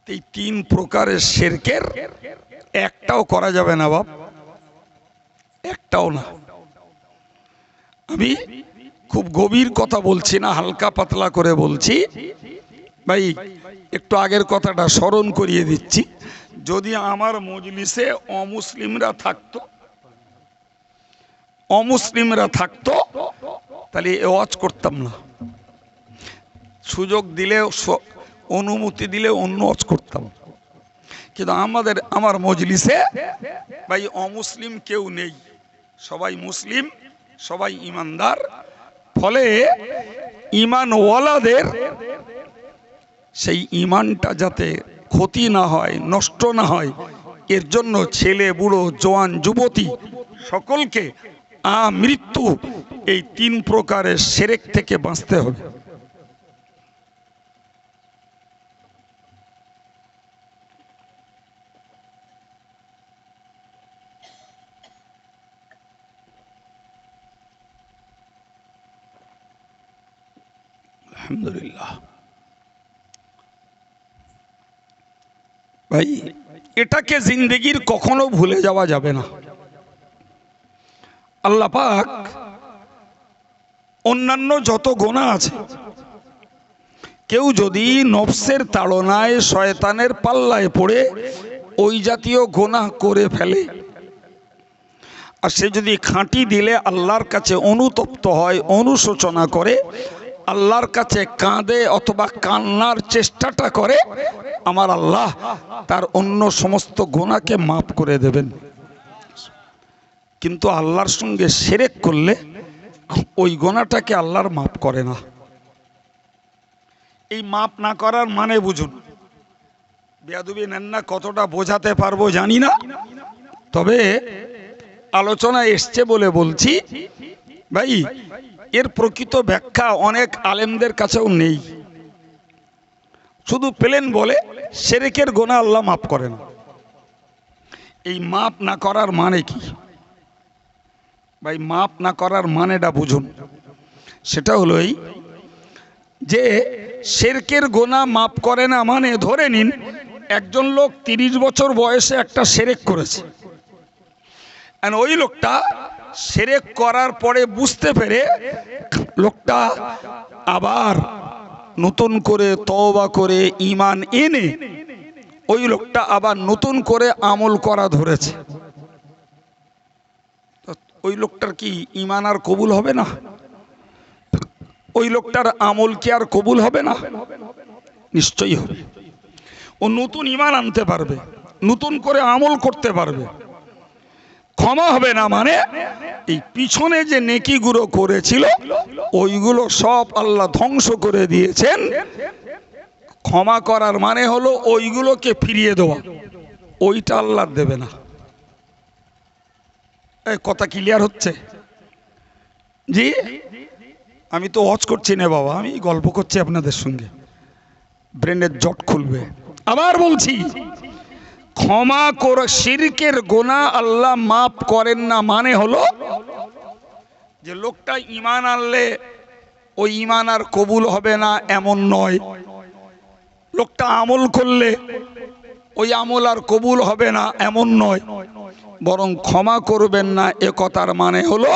এই তিন প্রকারের শিরকের একটাও করা যাবে না বাপ, একটাও না। আমি খুব গভীর কথা বলছি না, হালকা পাতলা করে বলছি। ভাই, একটু আগের কথাটা স্মরণ করিয়ে দিচ্ছি। যদি আমার মজলিসে অমুসলিমরা থাকতো তাহলে ওয়াজ করতাম না। সুযোগ দিলে, অনুমতি দিলে অন্য ওয়াজ করতাম। কিন্তু আমার মজলিসে ভাই অমুসলিম কেউ নেই, সবাই মুসলিম, সবাই ইমানদার। ফলে ইমানওয়ালাদের সেই ইমানটা যাতে ক্ষতি না হয়, নষ্ট না হয়, এর জন্য ছেলে, বুড়ো, জওয়ান, যুবতী সকলকে মৃত্যু এই তিন প্রকারের শিরক থেকে বাঁচতে হবে। আলহামদুলিল্লাহ। ভাই, এটাকে জিন্দেগির কখনো ভুলে যাওয়া যাবে না। আল্লাহ পাক অন্যান্য যত গুনাহ আছে, কেউ যদি নফসের তাড়নায়, শয়তানের পাল্লায় পড়ে ওই জাতীয় গুনাহ করে ফেলে, আর সে যদি খাঁটি দিলে আল্লাহর কাছে অনুতপ্ত হয়, অনুশোচনা করে, আল্লাহর কাছে কাঁদে অথবা কান্নার চেষ্টাটা করে, আমার আল্লাহ তার অন্য সমস্ত গুনাহকে মাফ করে দেবেন। কিন্তু আল্লাহর সঙ্গে শিরক করলে ওই গুনাহটাকে আল্লাহর মাফ করে না। এই মাফ না করার মানে বুঝুন। বেয়াদবি নেন না, কতটা বোঝাতে পারবো জানি না, তবে আলোচনা এসছে বলে বলছি। ভাই, এর প্রকৃত ব্যাখ্যা অনেক আলেমদের কাছেও নেই। শুধু প্লেন বলে শিরকের গুনাহ আল্লাহ মাফ করেন। এই মাফ না করার মানে কি? ভাই, মাফ না করার মানেটা বুঝুন। সেটা হলো এই যে শিরকের গুনাহ মাফ করে না মানে, ধরে নিন একজন লোক 30 বছর বয়সে একটা শিরক করেছে, আর ওই লোকটা শিরক করার পরে বুঝতে পেরে লোকটা আবার নতুন করে তওবা করে ঈমান এনে ওই লোকটা আবার নতুন করে আমল করা ধরেছে। ওই লোকটার কি ঈমান আর কবুল হবে না? ওই লোকটার আমল কি আর কবুল হবে না? নিশ্চয়ই হবে। ও নতুন ঈমান আনতে পারবে, নতুন করে আমল করতে পারবে। ক্ষমা হবে না মানে এই পিছনে যে নেকিগুলো করেছিল ওইগুলো সব আল্লাহ ধ্বংস করে দিয়েছেন। ক্ষমা করার মানে হলো ওইগুলোকে ফিরিয়ে দেওয়া, ওইটা আল্লাহ দেবে না। এই কথা ক্লিয়ার হচ্ছে? জি, আমি তো ওয়াজ করছি না বাবা, আমি গল্প করছি আপনাদের সঙ্গে, ব্রেনের জট খুলবে। আবার বলছি, ক্ষমা করে শিরকের গুনাহ আল্লাহ মাফ করেন না মানে হলো যে লোকটা ঈমান আনলে ওই ঈমান আর কবুল হবে না এমন নয়, লোকটা আমল করলে ওই আমল আর কবুল হবে না এমন নয়, বরং ক্ষমা করবেন না এ কথার মানে হলো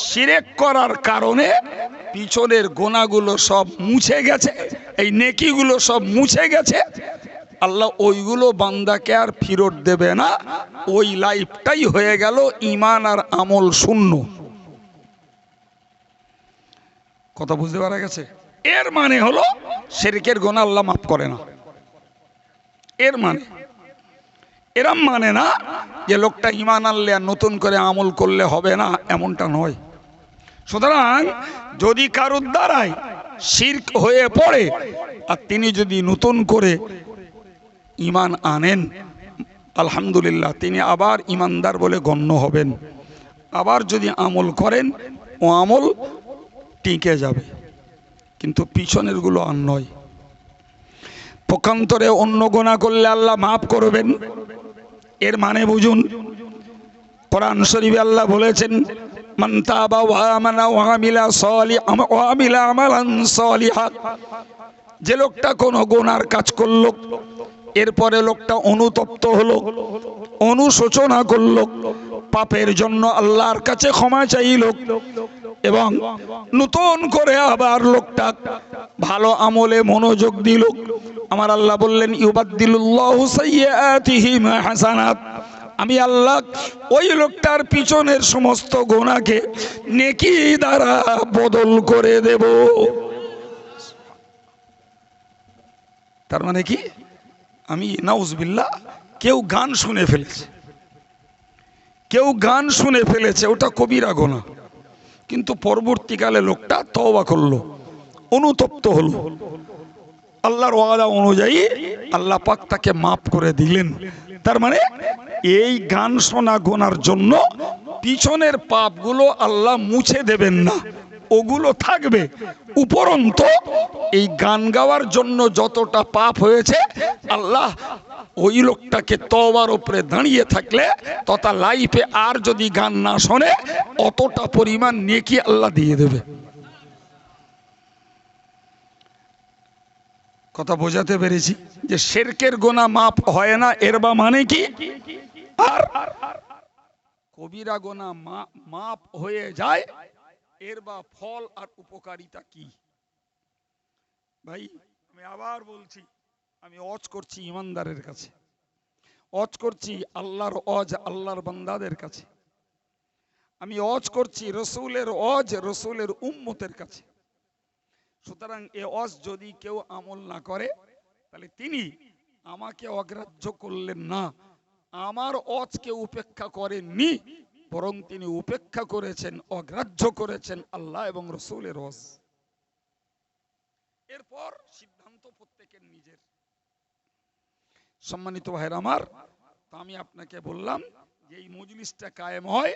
শিরক করার কারণে পিছনের গুনাহগুলো সব মুছে গেছে, এই নেকিগুলো সব মুছে গেছে, আল্লাহ ওইগুলো বান্দাকে আর ফেরত দেবে না। ওই লাইফটাই হয়ে গেল ঈমান আর আমল শূন্য। কথা বুঝতে পারা গেছে? এর মানে হলো শিরকের গুনাহ আল্লাহ মাফ করে না। এর মানে এরম মানে না যে লোকটা ঈমান আনলে আর নতুন করে আমল করলে হবে না, এমনটা নয়। সুতরাং যদি কারোর দ্বারাই শিরক হয়ে পড়ে আর তিনি যদি নতুন করে ঈমান আনেন, আলহামদুলিল্লাহ, তিনি আবার ঈমানদার বলে গণ্য হবেন। আবার যদি আমল করেন, ও আমল টিকে যাবে, কিন্তু পিছনের গুলো আর নয়। পক্ষান্তরে অন্য গুনাহ করলে আল্লাহ মাফ করবেন, এর মানে বুঝুন। কোরআন শরীফে আল্লাহ বলেছেন, মান তাবা ওয়া আমানা ওয়া আমিলা আমালান সালিহা। যে লোকটা কোনো গুনার কাজ করলো, এরপরে লোকটা অনুতপ্ত হলো, অনুশোচনা করলো, পাপের জন্য আল্লাহর কাছে ক্ষমা চাইল, এবং নতুন করে আবার লোকটা ভালো আমলে মনোযোগ দিল, আমার আল্লাহ বললেন ইউবাদদিলুল্লাহু সাইয়্যাতিহিম হাসানাত। আমি আল্লাহ ওই লোকটার পিছনের সমস্ত গুনাহকে নেকি দ্বারা বদল করে দেব। তার মানে কি? আমি নাউজুবিল্লাহ, কেউ গান শুনে ফেলেছে, কেউ গান শুনে ফেলেছে, ওটা কবিরা গুনাহ, কিন্তু পরবর্তীকালে লোকটা তওবা করলো, অনুতপ্ত হলো, আল্লাহর ওয়াদা অনুযায়ী আল্লাহ পাক তাকে মাফ করে দিলেন। তার মানে এই গান শোনা গুনার জন্য পিছনের পাপগুলো আল্লাহ মুছে দেবেন না, ওগুলো থাকবে। উপরন্ত এই গান গাওয়ার জন্য যতটা পাপ হয়েছে, আল্লাহ ওই লোকটাকে তওবার উপরে দাঁড়িয়ে থাকলে তথা লাইফে আর যদি গান না শোনে, অতটা পরিমাণ নেকি আল্লাহ দিয়ে দেবে। কথা বোঝাতে পেরেছি? যে শিরকের গুনাহ মাফ হয় না, এর বা মানে কি? আর কবিরা গুনাহ মাফ হয়ে যায়, এর বা ফল আর উপকারিতা কি? ভাই, আমি আবার বলছি, আমি ওয়াজ করছি ইমানদারের কাছে, ওয়াজ করছি আল্লাহর ওয়াজ আল্লাহর বান্দাদের কাছে, আমি ওয়াজ করছি রসুলের ওয়াজ রসুলের উম্মতের কাছে। সুতরাং এ ওয়াজ যদি কেউ আমল না করে, তাহলে তিনি আমাকে অগ্রাহ্য করলেন না, আমার ওয়াজকে উপেক্ষা করেননি, বরং তিনি উপেক্ষা করেছেন, অগ্রাহ্য করেছেন আল্লাহ এবং রসুলের ওয়াজ। এরপর সিদ্ধান্ত প্রত্যেকের নিজের। সম্মানিত ভাইরা আমার, তো আমি আপনাকে বললাম যে এই মজলিসটা কায়েম হয়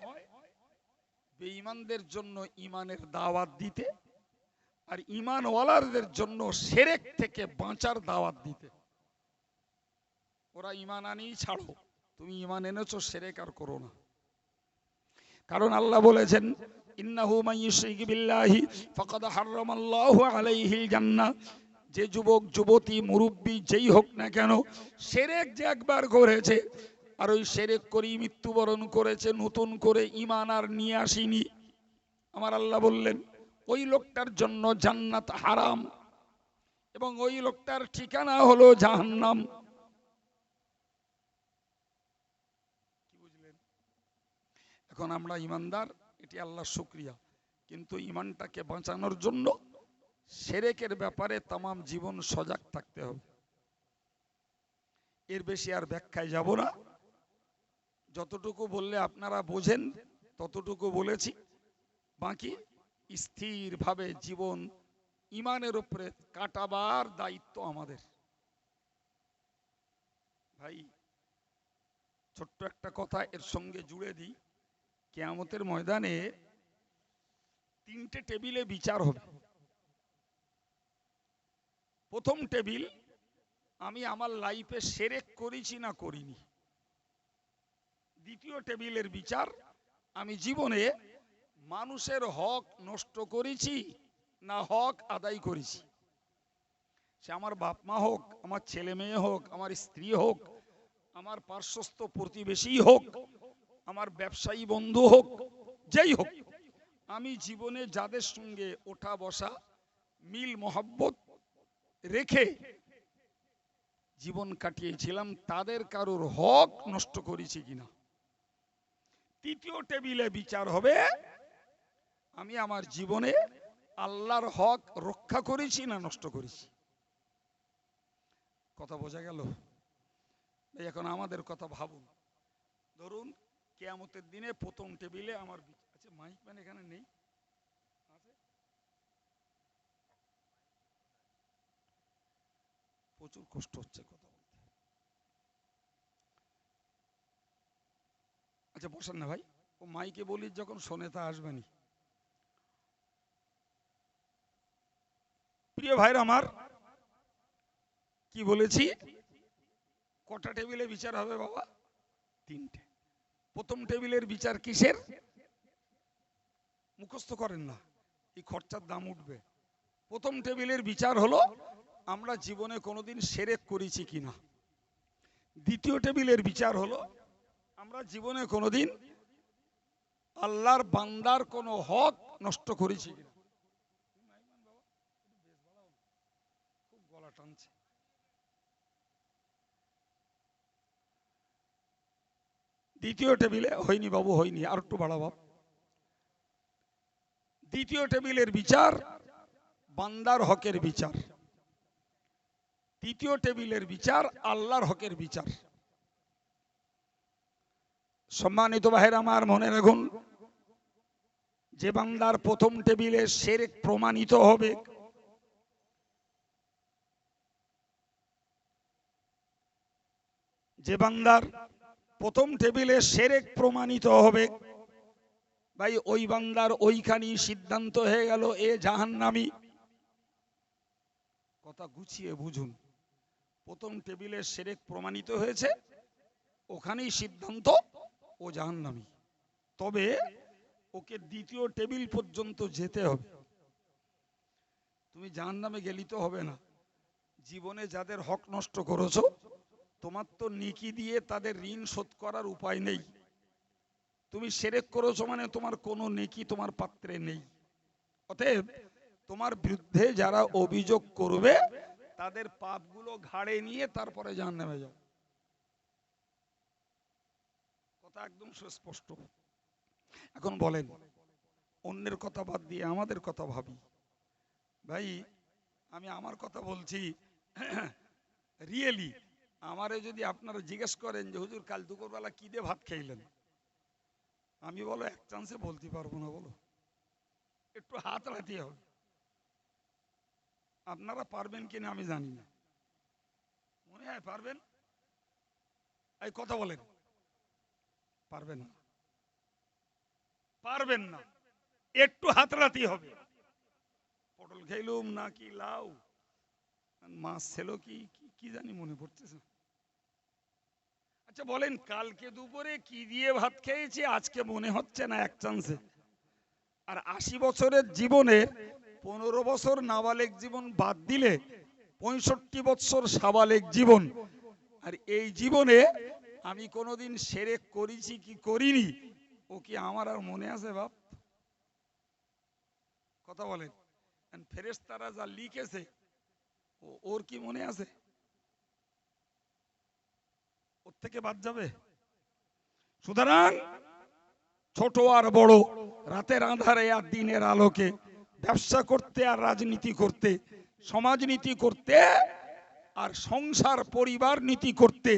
বেঈমানদের জন্য ঈমানের দাওয়াত দিতে, আর ঈমানওয়ালাদের জন্য শিরক থেকে বাঁচার দাওয়াত দিতে। ওরা ঈমান আনেই ছাড়ো, তুমি ঈমান এনেছো, শিরক আর করো না। কারণ আল্লাহ বলেছেন, ইন্নাহু মান ইউশরিক বিল্লাহি ফাকাদ হারামাল্লাহু আলাইহিল জান্নাহ। যে যুবক যুবতী মুরব্বী যেই হোক না কেন, শিরক যে একবার করেছে আর ওই শিরক করেই মৃত্যুবরণ করেছে, নতুন করে ঈমান আর নিয়ে আসেনি, আমার আল্লাহ বললেন ওই লোকটার জন্য জান্নাত হারাম এবং ওই লোকটার ঠিকানা হলো জাহান্নাম। কি বুঝলেন? এখন আমরা ঈমানদার, এটি আল্লাহর শুকরিয়া, কিন্তু ঈমানটাকে বাঁচানোর জন্য শিরকের ব্যাপারে তামাম জীবন সজাগ থাকতে হবে। এর বেশি আর ব্যাখ্যায় যাব না, যতটুকু বললে আপনারা বোঝেন ততটুকু বলেছি। বাকি স্থিরভাবে জীবন ঈমানের উপরে কাটাবার দায়িত্ব আমাদের। ভাই, ছোট্ট একটা কথা এর সঙ্গে জুড়ে দিই, কিয়ামতের ময়দানে তিনটে টেবিলে বিচার হবে। প্রথম টেবিল, আমি আমার লাইফে শিরক করেছি না করিনি। দ্বিতীয় টেবিলের বিচার, আমি জীবনে মানুষের হক নষ্ট করেছি না হক আদায় করেছি। সে আমার বাপ মা হোক, আমার ছেলে মেয়ে হোক, আমার স্ত্রী হোক, আমার পার্শ্বস্থ প্রতিবেশী হোক, আমার ব্যবসায়ী বন্ধু হোক, যেই হোক, আমি জীবনে যাদের সঙ্গে ওঠা বসা মিল মহব্বত রেখে জীবন কাটিয়েছিলাম, তাদের কারোর হক নষ্ট করেছি কিনা। তৃতীয় টেবিলে বিচার হবে, আমি আমার জীবনে আল্লাহর হক রক্ষা করেছি না নষ্ট করেছি। কথা বোঝা গেল? এখন আমাদের কথা ভাবুন, ধরুন কিয়ামতের দিনে প্রথম টেবিলে আমার আচ্ছা মাইক ম্যান এখানে নেই, প্রচুর কষ্ট হচ্ছে কথা বলতে। আচ্ছা বসেন না ভাই, ও মাইকে বলি যখন শোনে তা আসবেনি। প্রিয় ভাইরা আমার, কি বলেছি, কটা টেবিলে বিচার হবে বাবা? তিনটে। প্রথম টেবিলের বিচার কিসের? মুখস্থ করেন না, এই খরচার দাম উঠবে। প্রথম টেবিলের বিচার হলো আমরা জীবনে কোনোদিন শিরক করেছি কিনা। দ্বিতীয় টেবিলের বিচার হলো আমরা জীবনে কোনোদিন আল্লাহর বান্দার কোনো হক নষ্ট করেছি কিনা। খুব গলা টানছে। দ্বিতীয় টেবিলে হয়নি বাবু, হয়নি, আর একটু বাড়াবো। দ্বিতীয় টেবিলের বিচার বান্দার হকের বিচার। তৃতীয় টেবিলের বিচার আল্লাহর হকের বিচার। সম্মানিত ভাইরা আমার, মনে রাখুন, যে বান্দার প্রথম টেবিলে শিরক প্রমাণিত হবে, যে বান্দার প্রথম টেবিলে শিরক প্রমাণিত হবে, ভাই ওই বান্দার ওইখানেই সিদ্ধান্ত হয়ে গেল এ জাহান্নামী। কথা গুছিয়ে বুঝুন, প্রথম টেবিলে শিরক প্রমাণিত হয়েছে, ওখানেই সিদ্ধান্ত ও জাহান্নামী। তবে ওকে দ্বিতীয় টেবিল পর্যন্ত যেতে হবে। তুমি জাহান্নামে গেলি তো হবে না। জীবনে যাদের হক নষ্ট করেছো, তোমার তো নেকি দিয়ে তাদের ঋণ শোধ করার উপায় নেই। তুমি শিরক করেছো মানে তোমার কোনো নেকি তোমার পাত্রে নেই। অতএব তোমার বিরুদ্ধে যারা অভিযোগ করবে তাদের পাপগুলো ঘাড়ে নিয়ে তারপরে জাহান্নামে যাও। কথা একদম সুস্পষ্ট। এখন বলেন, অন্যের কথা বাদ দিয়ে আমাদের কথা ভাবি। ভাই আমি আমার কথা বলছি, রিয়েলি আমারে যদি আপনারা জিজ্ঞেস করেন যে হুজুর কাল দুপুরবেলা কি দিয়ে ভাত খাইলেন, আমি বলো এক চান্সে বলতে পারবো না। বলো, একটু হাত রাখতে হবে। আপনারা পারবেন কিনা আমি জানি না, মনে হয় পারবেন। এই কথা বলেন, পারবেন না, পারবেন না, একটু হাত রাখতে হবে। পটল খাইলুম নাকি লাউ, মাছ ছিল কি কি জানি মনে পড়তেছে। আচ্ছা বলেন, কালকে দুপুরে কি দিয়ে ভাত খেয়েছি আজকে মনে হচ্ছে না এক চান্সে। আর ৮০ বছরের জীবনে ১৫ বছর নাবালেক জীবন বাদ দিলে ৬৫ বছর সাবালেক জীবন। আর এই জীবনে আমি কোনোদিন শিরক করেছি কি করিনি, ও কি আমার আর মনে আছে বাপ? কথা বলেন, ফেরেশতারা যা লিখেছে ওর কি মনে আছে? ওর থেকে বাদ যাবে? সুতরাং ছোট আর বড়, রাতের আঁধারে আর দিনের আলোকে, ব্যবসা করতে আর রাজনীতি করতে, সমাজনীতি করতে আর সংসার পরিবার নীতি করতে,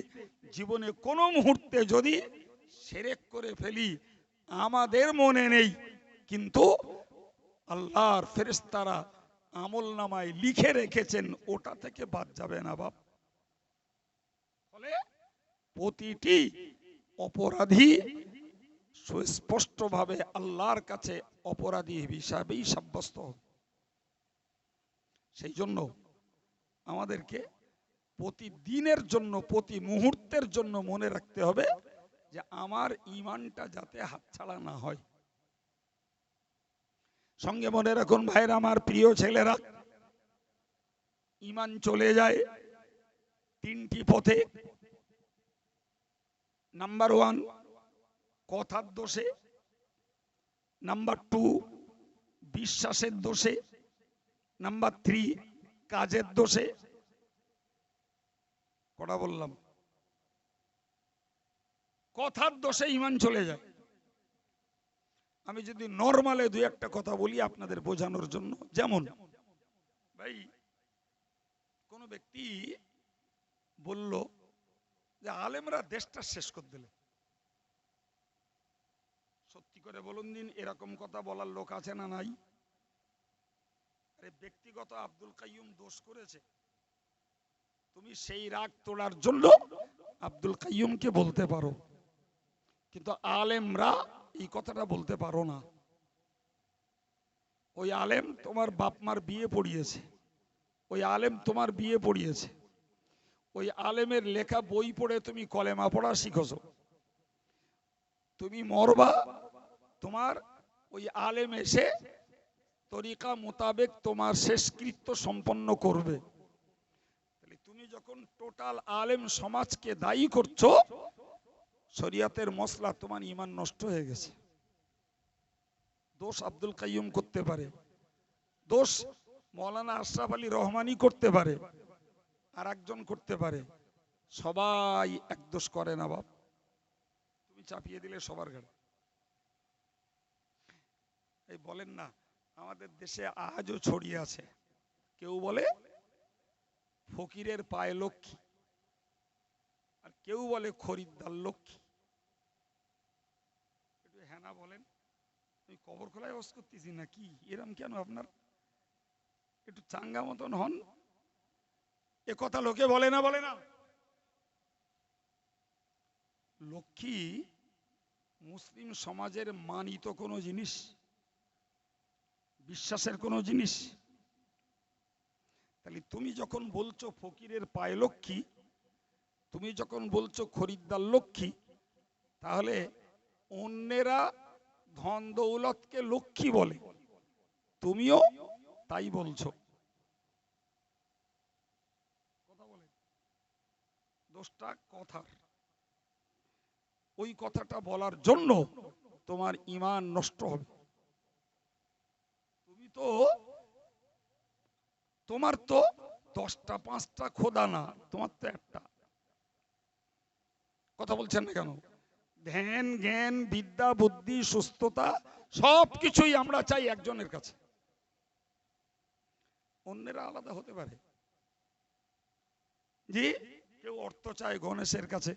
জীবনে কোনো মুহূর্তে যদি শিরক করে ফেলি আমাদের মনে নেই, কিন্তু আল্লাহর ফেরেশতারা আমলনামায় লিখে রেখেছেন, ওটা থেকে বাদ যাবে না বাপ। ফলে প্রতিটি অপরাধী সুস্পষ্টভাবে আল্লাহর কাছে অপরাধী হিসাবেই সাব্যস্ত হবে। সেই জন্য আমাদেরকে প্রতিদিনের জন্য, প্রতি মুহূর্তের জন্য মনে রাখতে হবে যে আমার ঈমানটা যাতে হাতছাড়া না হয়। সঙ্গে মনে রাখুন ভাইরা আমার, প্রিয় ছেলেরা, ঈমান চলে যায় তিনটি পথে। নাম্বার 1 কথার দোষে, নাম্বার 2 বিশ্বাসের দোষে, নাম্বার 3 কাজের দোষে। কটা বললাম? কথার দোষে ঈমান চলে যায়। আমি যদি নরমালে দুই একটা কথা বলি আপনাদের বোঝানোর জন্য, যেমন ভাই কোন ব্যক্তি বলল যে আলেমরা দেশটা শেষ করে দিলে। সত্যি করে বলুন দিন, এরকম কথা বলার লোক আছে না নাই? আরে ব্যক্তিগত আব্দুল কাইয়ুম দোষ করেছে, তুমি সেই রাগ তোলার জন্য আব্দুল কাইয়ুমকে বলতে পারো, কিন্তু আলেমরা এই কথাটা বলতে পারো না। ওই আলেম তোমার বাপ মার বিয়ে পড়িয়েছে, ওই আলেম তোমার বিয়ে পড়িয়েছে, ওই আলেমের লেখা বই পড়ে তুমি কলেমা পড়া শিখেছো। তুমি মরবা, তোমার ওই আলেম এসে তরিকা মোতাবেক তোমার শেষকৃত্য সম্পন্ন করবে। তাহলে তুমি যখন টোটাল আলেম সমাজকে দায়ী করছো, শরিয়াতের মসলা, তোমার ঈমান নষ্ট হয়ে গেছে। দোষ আব্দুল কাইয়ুম করতে পারে, দোষ মৌলানা আশরাফ আলী রহমানী করতে পারে, আর একজন করতে পারে, সবাই এক দোষ করে না বাপ। তুমি চাপিয়ে দিলে সবার ঘাড়ে। এই বলেন না, আমাদের দেশে আজও ছড়িয়ে আছে, কেউ বলে ফকিরের পায়ে লক্ষ্মী, আর কেউ বলে খরিদ্দার লক্ষ্মী। একটু হ্যাঁ না বলেন, আমি কবর খোলায় ওয়াজ করতেছি নাকি? এরম কেন আপনার? একটু চাঙ্গা মতন হন। এ কথা লোকে বলে না, বলে না? লক্ষ্মী মুসলিম সমাজের মানিত কোনো জিনিস, বিশ্বাসের কোনো জিনিস। তাহলে তুমি যখন বলছো ফকিরের পায়ে লক্ষ্মী, তুমি যখন বলছো খরিদ্দার লক্ষ্মী, তাহলে অন্যেরা ধন দৌলতকে লক্ষ্মী বলে, তুমিও তাই বলছো। কথা বলে, দোষটা কথার। ওই কথাটা বলার জন্য তোমার ঈমান নষ্ট হবে। তুমি তো, তোমার তো 10টা 5টা খোদা না, তোমার তো একটা। কথা বলছেন না কেন? ধ্যান, জ্ঞান, বিদ্যা, বুদ্ধি, সুস্থতা সবকিছুই আমরা চাই একজনের কাছে। অন্যেরা আলাদা হতে পারে। জি, কেউ অর্থ চায় গণেশের কাছে,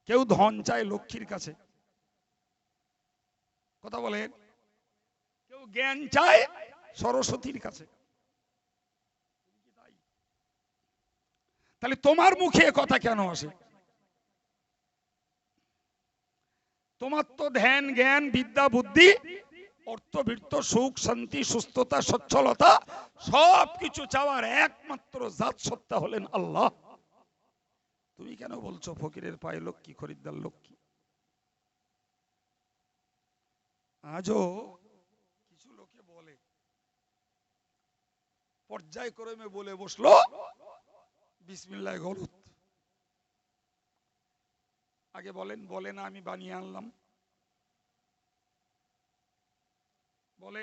কেউ ধন চায় লক্ষ্মীর কাছে। কথা বলেন, কেউ জ্ঞান চায় সরস্বতীর কাছে। তাহলে তোমার মুখে কথা কেন আসে? তোমার তো ধ্যান, জ্ঞান, বিদ্যা, বুদ্ধি, অর্থবৃত্ত, সুখ, শান্তি, সুস্থতা, সচ্ছলতা সবকিছু চাওয়ার একমাত্র জাত সত্তা হলেন আল্লাহ। তুমি কেন বলছো ফকিরের পায়ে লক্ষ্মী, খরিদ্দার লক্ষ্মী? আজও কিছু লোকে বলে, পর্যায়ক্রমে বলে বসলো বিসমিল্লাহ গলত। আগে বলেন, বলে না আমি বানিয়ে আনলাম? বলে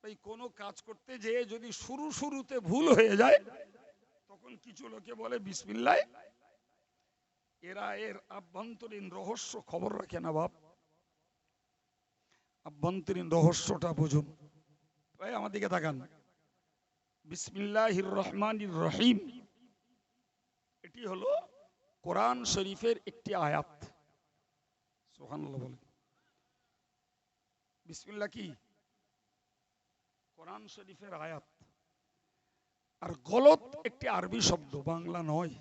এই কোনো কাজ করতে যেয়ে যদি শুরুতে ভুল হয়ে যায়, তখন কিছু লোকে বলে বিসমিল্লাহ। এরা এর আভ্যন্তরীণ রহস্য খবর রাখে না বাপ। আভ্যন্তরীণ রহস্যটা বুঝুন। ভাই আমার দিকে তাকান। বিসমিল্লাহির রহমানির রহিম, এটি হলো কোরআন শরীফের একটি আয়াত। সুবহানাল্লাহ বলেন। বিসমিল্লাহ কি? কোরআন শরীফের আয়াত। আর গলত একটি আরবি শব্দ, বাংলা নয়।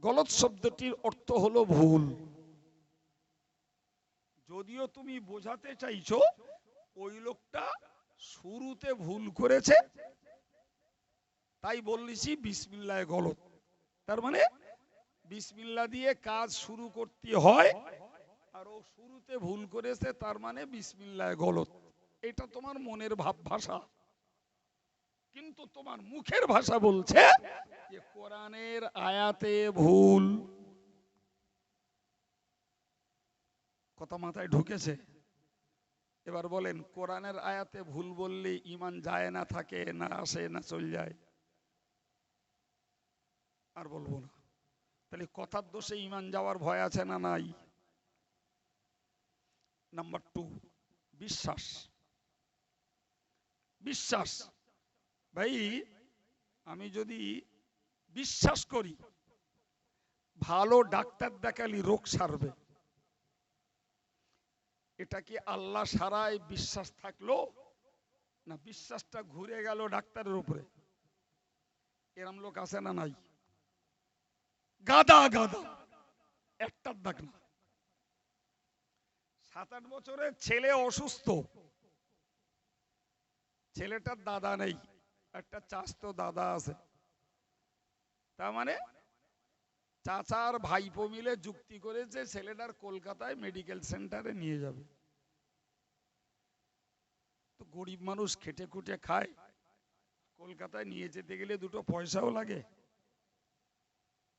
গলত শব্দটির অর্থ হলো ভুল। যদিও তুমি বোঝাতে চাইছো ওই লোকটা শুরুতে ভুল করেছে, তাই বললিছি বিসমিল্লাহ গলত। তার মানে বিসমিল্লাহ দিয়ে কাজ শুরু করতে হয়, আর ও শুরুতে ভুল করেছে, তার মানে বিসমিল্লাহ গলত। এটা তোমার মনের ভাব ভাষা, কিন্তু তোমার মুখের ভাষা বলছে যে কোরআনের আয়াতে ভুল। কথা মাথায় ঢুকেছে? এবার বলেন, কোরআনের আয়াতে ভুল বললে ঈমান যায় না, থাকে না, আসে না, চল যায়? আর বলবো না। তাহলে কথার দোষে ঈমান যাওয়ার ভয় আছে না নাই? নাম্বার 2, বিশ্বাস। বিশ্বাস। ভাই আমি যদি বিশ্বাস করি ভালো ডাক্তার দেখালে রোগ সারবে, এটা কি আল্লাহ সারাই বিশ্বাস থাকলো, না বিশ্বাসটা ঘুরে গেল ডাক্তারের উপরে? এরম লোক আছে না নাই? গাদা গাদা, একটার দাগ না। 7-8 বছরের ছেলে অসুস্থ, ছেলেটার দাদা নেই, একটা চাচতো দাদা আছে। তার মানে চাচার ভাইপো মিলে যুক্তি করেছে ছেলেটার কলকাতায় মেডিকেল সেন্টারে নিয়ে যাবে। তো গরিব মানুষ খেটে খুটে খায়, কলকাতায় নিয়ে যেতে গেলে দুটো পয়সাও লাগে।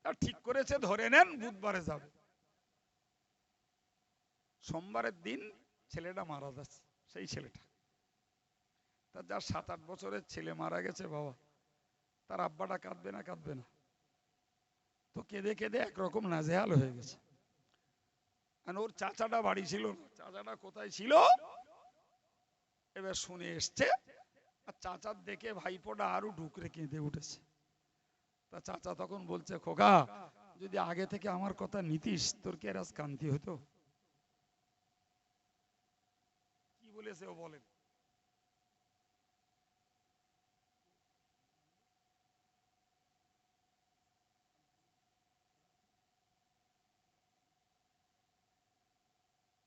আর ঠিক করেছে ধরে নেন বুধবারে যাবে, সোমবারের দিন ছেলেটা মারা যাচ্ছে। সেই ছেলেটা তার যার 7-8 বছরের ছেলে মারা গেছে বাবা, তার আব্বাটা কাঁদবে না কাঁদবে না? তো কেঁদে কেঁদে একরকম নাজেহাল হয়ে গেছে। আর ওর চাচাটা বাড়ি ছিল না, চাচাটা কোথায় ছিল এবার শুনে এসছে। আর চাচার দেখে ভাইপোটা আরো ঢুকরে কেঁদে উঠেছে। তা চাচা তখন বলছে, খোকা যদি আগে থেকে আমার কথা নিতিস তোর কি আর আজ কান্তি হতো? কি বলেছে ও বলেন?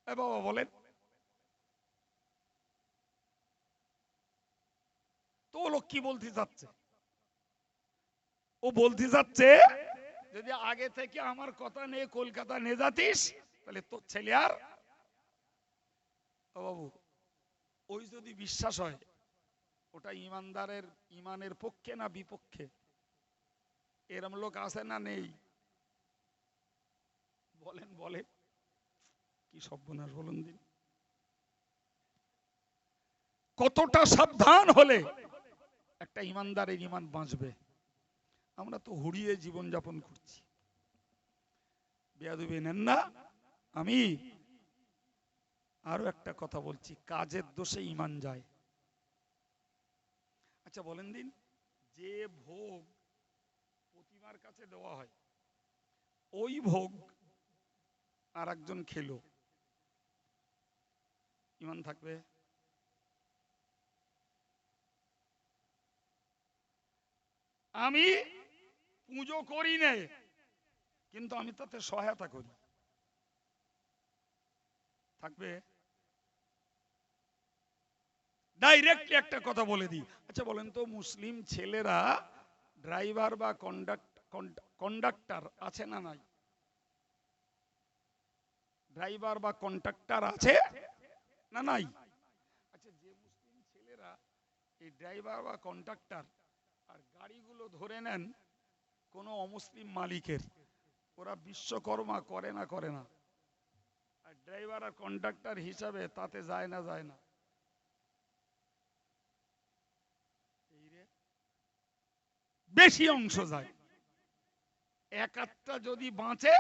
এ বাবা বলেন তো, ও লোক কি বলতে চাচ্ছে? ও বলতে চাচ্ছে যদি আগে থেকে আমার কথা নিয়ে কলকাতা নিয়ে যাতিস তাহলে তোর ছেলে আর। ও বাবু, ওই যদি বিশ্বাস হয় ওটা ইমানদারের ইমানের পক্ষে না বিপক্ষে? এরম লোক আছে না নেই? বলেন বলেন, কি সর্বনাশ বলুন দিন। কতটা সাবধান হলে একটা ইমানদারের ইমান বাঁচবে? আমরা তো হুড়িয়ে জীবন যাপন করছি। বেয়াদবি নেন না। আমি আরো একটা কথা বলছি, কাজের দোষে ইমান যায়। আচ্ছা বলেন দিন, যে ভোগ প্রতিমার কাছে দেওয়া হয় ওই ভোগ আর একজন খেলো, ইমান থাকবে? আমি পুজো করি না কিন্তু আমি তাতে সহায়তা করি, থাকবে? ডাইরেক্টলি একটা কথা বলে দিই। আচ্ছা বলেন তো, মুসলিম ছেলেরা ড্রাইভার বা কন্ডাক্টর আছে না নাই? ড্রাইভার বা কন্ডাক্টর আছে না নাই? আচ্ছা, যে মুসলিম ছেলেরা এই ড্রাইভার বা কন্ডাক্টর আর গাড়িগুলো ধরে নেন কোনো অমুসলিম মালিকের, ওরা বিশ্বকর্মা করে না করে না? আর ড্রাইভার আর কন্ডাক্টর হিসাবে তাতে যায় না যায় না? বেশি অংশ যায়। এক আধটা যদি বাঁচে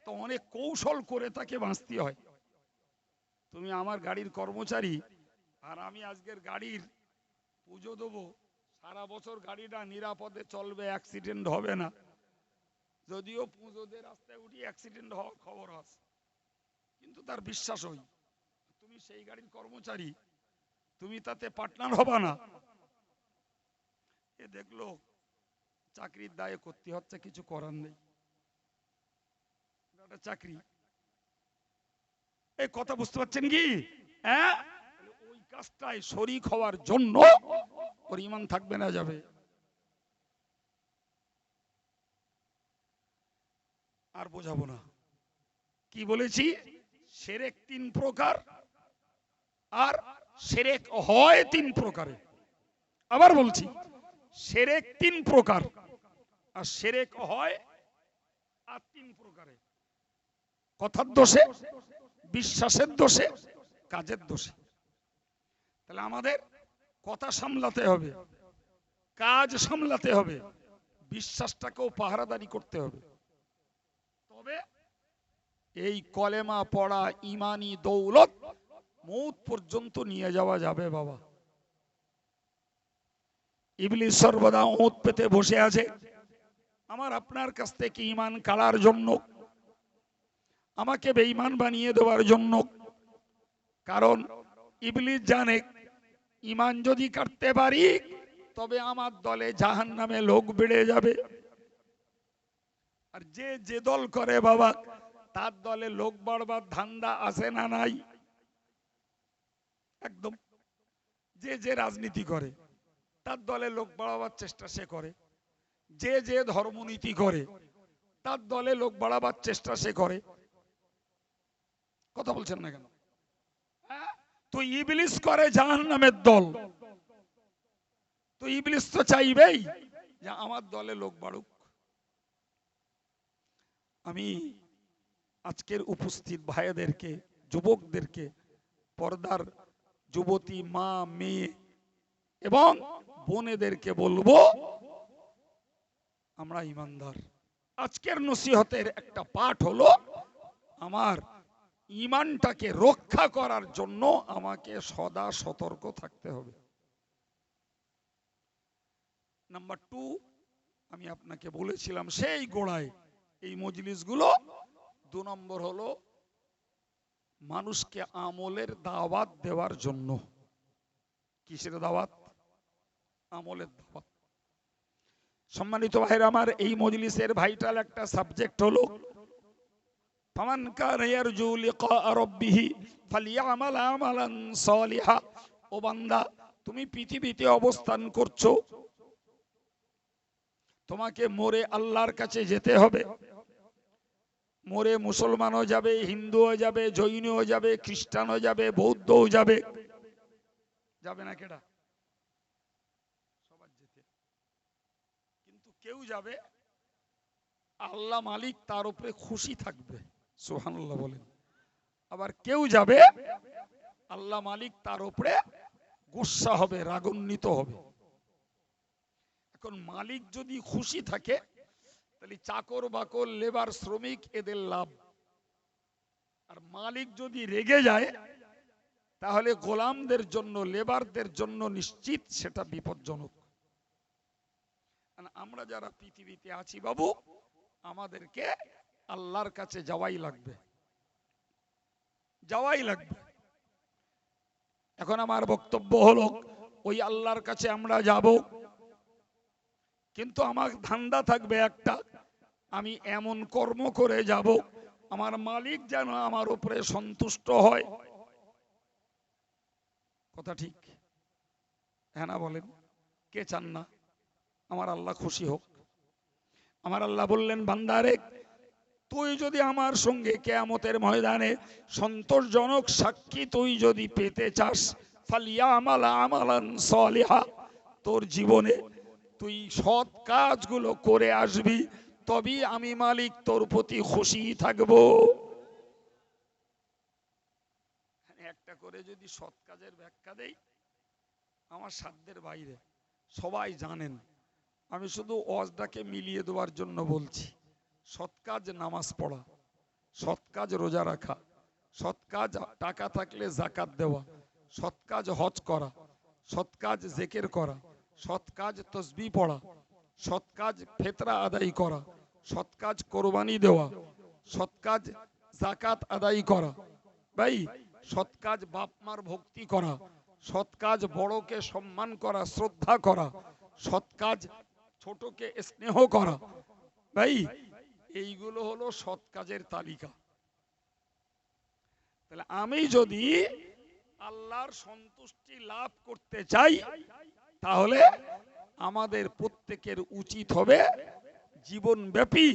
তো অনেক কৌশল করে তাকে বাঁচতে হয়। তুমি আমার গাড়ির কর্মচারী আর আমি আজকের গাড়ির পুজো দেবো, সারা বছর গাড়িটা নিরাপদে চলবে, অ্যাক্সিডেন্ট হবে না। যদিও পুজোদের রাস্তায় উঠি অ্যাক্সিডেন্ট হওয়ার খবর আছে, কিন্তু তার বিশ্বাস হই তুমি সেই গাড়ির কর্মচারী, তুমি তাতে পার্টনার হবা না। এ দেখলো চাকরির দায়ে করতে হচ্ছে, কিছু করার নেই, একটা চাকরি। এই কথা বুঝতে পারছেন কি? হ্যাঁ, ওই কাজটাই শরীক হওয়ার জন্য ওর ঈমান থাকবে না যাবে? আর বোঝাবো না, কি বলেছি? শিরক 3 প্রকার, আর শিরক হয় 3 প্রকারে। আবার বলছি, শিরক 3 প্রকার আর শিরক হয় আর 3 প্রকারে। কথার দোষে, বিশ্বাসের দোষে, কাজের দোষে। তাহলে আমাদের কথা সামলাতে হবে, কাজ সামলাতে হবে, বিশ্বাসটাকেও পাহারাদারি করতে হবে। তবে এই কলেমা পড়া ইমানি দৌলত মৌত পর্যন্ত নিয়ে যাওয়া যাবে বাবা। ইবলিস সর্বদা ওঁত পেতে বসে আছে, আমার আপনার কাছ থেকে ঈমান কাড়ার জন্য, আমাকে বেঈমান বানিয়ে দেওয়ার জন্য। কারণ ইবলিস জানে ঈমান যদি কাটতে পারি তবে আমার দলে জাহান্নামে লোক বেড়ে যাবে। আর যে যে দল করে বাবা, তার দলে লোক বাড়বার ধান্দা আছে না নাই? একদম। যে যে রাজনীতি করে তার দলে লোক বাড়াবার চেষ্টা সে করে, যে যে ধর্মনীতি করে তার দলে লোক বাড়াবার চেষ্টা সে করে। কথা বলছেন না কেন? তো ইবলিস করে জাহান্নামের দল, তো ইবলিস তো চাইবেই যে আমার দলে লোক বাড়ুক। আমি আজকের উপস্থিত ভাইদেরকে, যুবকদেরকে, পর্দার যুবতী মা, মেয়ে এবং বোনেদেরকে বলবো, আমরা ঈমানদার। আজকের নসিহতের একটা পাঠ হলো, আমার ঈমানটাকে রক্ষা করার জন্য আমাকে সদা সতর্ক থাকতে হবে। নাম্বার 2, আমি আপনাকে বলেছিলাম সেই গোড়ায় এই মজলিসগুলো, 2 নম্বর হলো মানুষকে আমলের দাওয়াত দেওয়ার জন্য। কিসের দাওয়াত? আমলের দাওয়াত। সম্মানিত ভাইরা আমার, এই মজলিসের ভাইটাল একটা সাবজেক্ট হলো ফামান কানা ইয়ারজু লিকা রাব্বিহি ফালইআমাল আমালান সালিহা। ও বান্দা, তুমি পৃথিবীতে অবস্থান করছো, তোমাকে মরে আল্লাহর কাছে যেতে হবে। মরে মুসলমানও যাবে, হিন্দুও যাবে, জৈনও যাবে, খ্রিস্টানও যাবে, বৌদ্ধও যাবে। যাবে না কেডা? সবার যেতে। কিন্তু কেউ যাবে, আল্লাহ মালিক তার উপরে খুশি থাকবে। সুবহানাল্লাহ বলেন। আবার কেউ যাবে, আল্লাহ মালিক তার উপরে গুসা হবে, রাগান্বিত হবে। এখন মালিক যদি খুশি থাকে তাহলে চাকর বাকর, লেবার, শ্রমিক এদের লাভ। আর মালিক যদি রেগে যায় তাহলে গোলামদের জন্য, লেবারদের জন্য নিশ্চিত সেটা বিপজ্জনক। আমরা যারা পৃথিবীতে আছি বাবু, আমাদেরকে আল্লাহর কাছে যাওয়াই লাগবে, যাওয়াই লাগবে। এখন আমার বক্তব্য হলো, ওই আল্লাহর কাছে আমরা যাব, কিন্তু আমার ধান্দা থাকবে একটা, আমি এমন কর্ম করে যাব আমার মালিক যেন আমার উপরে সন্তুষ্ট হয়। কথা ঠিক? হ্যাঁ না বলেন? কে চান না আমার আল্লাহ খুশি হোক? আমার আল্লাহ বললেন, বান্দারে, তুই যদি আমার সঙ্গে কিয়ামতের ময়দানে সন্তোষজনক সাক্ষী তুই যদি পেতে চাস, ফালিয়ামাল আমালান সালিহা, তোর জীবনে তুই সৎ কাজগুলো করে আসবি, তবেই আমি মালিক তোর প্রতি খুশি থাকবো। একটা করে যদি সৎ কাজের ব্যাখ্যা দেই, আমার সাধ্যের বাইরে, সবাই জানেন। আমি শুধু ওয়াজটাকে মিলিয়ে দেওয়ার জন্য বলছি। সৎ কাজ নামাজ পড়া, সৎ কাজ রোজা রাখা, সৎ কাজ টাকা থাকলে যাকাত দেওয়া, সৎ কাজ হজ করা, সৎ কাজ জিকির করা, সৎ কাজ তাসবিহ পড়া, সৎ কাজ ফিতরা আদায় করা, সৎ কাজ কোরবানি দেওয়া, সৎ কাজ যাকাত আদায় করা, ভাই সৎ কাজ বাপ মার ভক্তি করা, সৎ কাজ বড়কে সম্মান করা, শ্রদ্ধা করা, সৎ কাজ ছোটকে স্নেহ করা। ভাই এইগুলো হলো সৎ কাজের তালিকা। তাহলে আমি যদি আল্লাহর সন্তুষ্টি লাভ করতে চাই, তাহলে আমাদের প্রত্যেকের উচিত হবে জীবনব্যাপী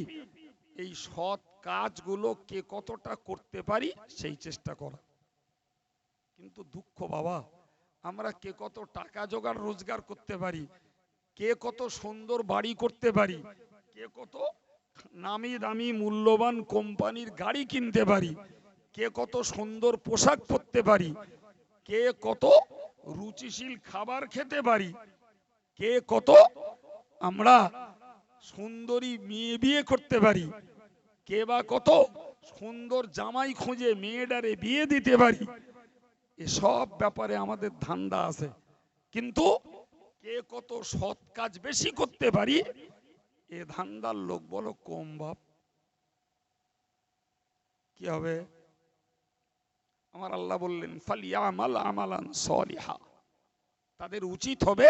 এই সৎ কাজগুলো কে কতটা করতে পারি সেই চেষ্টা করা। কিন্তু দুঃখ বাবা, আমরা কে কত টাকা জোগাড় রোজগার করতে পারি, কে কত সুন্দর বাড়ি করতে পারি, কে কত নামি দামি মূল্যবান কোম্পানির গাড়ি কিনতে পারি, কে কত সুন্দর পোশাক পরতে পারি, কে কত রুচিশীল খাবার খেতে পারি, কে কত আমরা সুন্দরী মেয়ে বিয়ে করতে পারি, কে বা কত সুন্দর জামাই খুঁজে মেয়েটারে বিয়ে দিতে পারি। এসব ব্যাপারে আমাদের ধান্দা আছে, কিন্তু কে কত সৎ কাজ বেশি করতে পারি এ ধান্দার লোক বলো কম বাপ, কি হবে? আমার আল্লাহ বললেন ফালিয়ামাল আমালান সলিহা, তাদের উচিত হবে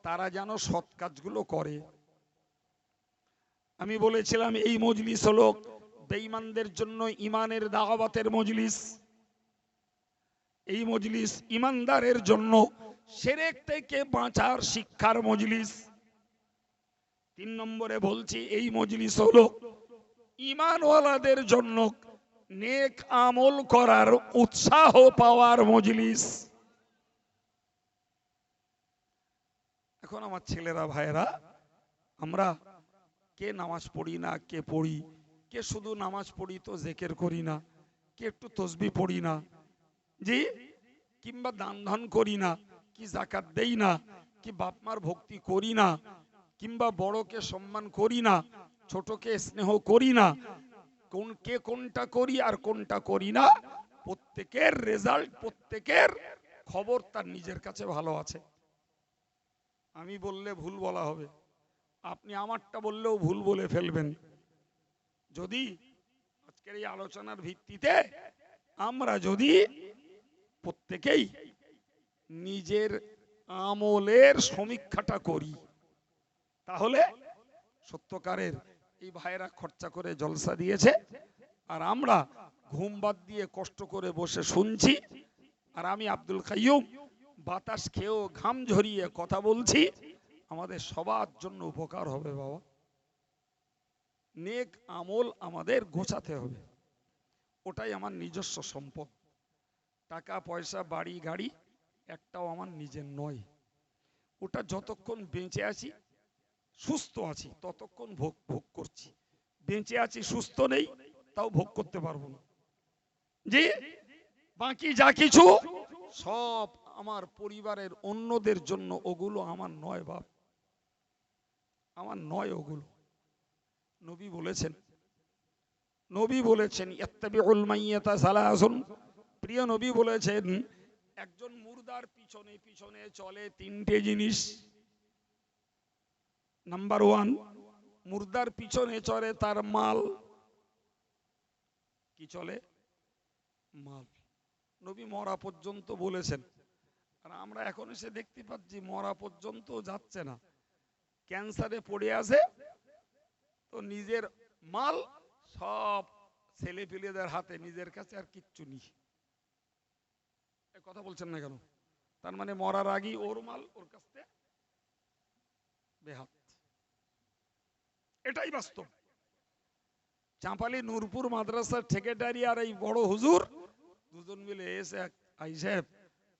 তারা যেন সৎ কাজগুলো করে। আমি বলেছিলাম এই মজলিস হলো বেঈমানদের জন্য ইমানের দাওয়াতের মজলিস, এই মজলিস ইমানদারের জন্য শিরক থেকে বাঁচার শিক্ষার মজলিস। 3 নম্বরে বলছি এই মজলিস হলো ইমানওয়ালাদের জন্য নেক আমল করার উৎসাহ পাওয়ার মজলিস। এখন আমার ছেলেরা ভাইরা, আমরা কে নামাজ পড়ি না, কে পড়ি, কে শুধু নামাজ পড়ি তো জিকির করি না, কে একটু তসবিহ পড়ি না, জি, কিংবা দান ধ্যান করি না, কি যাকাত দেই না, কি বাপ মার ভক্তি করি না, কিংবা বড়কে সম্মান করি না, ছোটকে স্নেহ করি না, কে কোনটা করি আর কোনটা করি না, প্রত্যেকের রেজাল্ট, প্রত্যেকের খবর তার নিজের কাছে ভালো আছে। আমি বললে ভুল বলা হবে, আপনি আমারটা বললেও ভুল বলে ফেলবেন। যদি আজকের এই আলোচনার ভিত্তিতে আমরা যদি প্রত্যেকেই নিজের আমলের সমীক্ষাটা করি, তাহলে সত্যকারের এই ভাইরা খরচা করে জলসা দিয়েছে, আর আমরা ঘুম বাদ দিয়ে কষ্ট করে বসে শুনছি, আর আমি আব্দুল কাইয়ুম বাতাস খেয়েও ঘাম ঝরিয়ে কথা বলছি, আমাদের সবার জন্য উপকার হবে বাবা। নেক আমল আমাদের গোছাতে হবে, ওটাই আমার নিজস্ব সম্পদ। টাকা পয়সা বাড়ি গাড়ি একটাও আমার নিজের নয়, ওটা যতক্ষণ বেঁচে আছি সুস্থ আছি ততক্ষণ ভোগ ভোগ করছি, বেঁচে আছি সুস্থ নেই তাও ভোগ করতে পারবো না। জি, বাকি যা কিছু সব আমার পরিবারের অন্যদের জন্য, ওগুলো আমার নয় বাপ, আমার নয় ওগুলো। নবী বলেছেন, নবী বলেছেন ইত্তাবিউল মাইয়াতা সালাসুন, প্রিয় নবী বলেছেন একজন মুর্দার পিছনে পিছনে চলে 3টে জিনিস। নাম্বার 1, মুর্দার পিছনে চলে তার মাল। কি চলে? মাল। নবী মরা পর্যন্ত বলেছেন, আর আমরা এখন এসে দেখতে পাচ্ছি মরা পর্যন্ত যাচ্ছে না, ক্যান্সারে পড়ে আছে, তো নিজের মাল সব ছেলে পেলেদের হাতে, নিজের কাছে আর কিচ্ছু নেই। কথা বলছেন না কেন? তার মানে মরার আগেই ওর মাল ওর কাছে বেহাত, এটাই বাস্তব। চাঁপালি নূরপুর মাদ্রাসার সেক্রেটারি আর এই বড় হুজুর দুজন মিলে এসে, আই সাহেব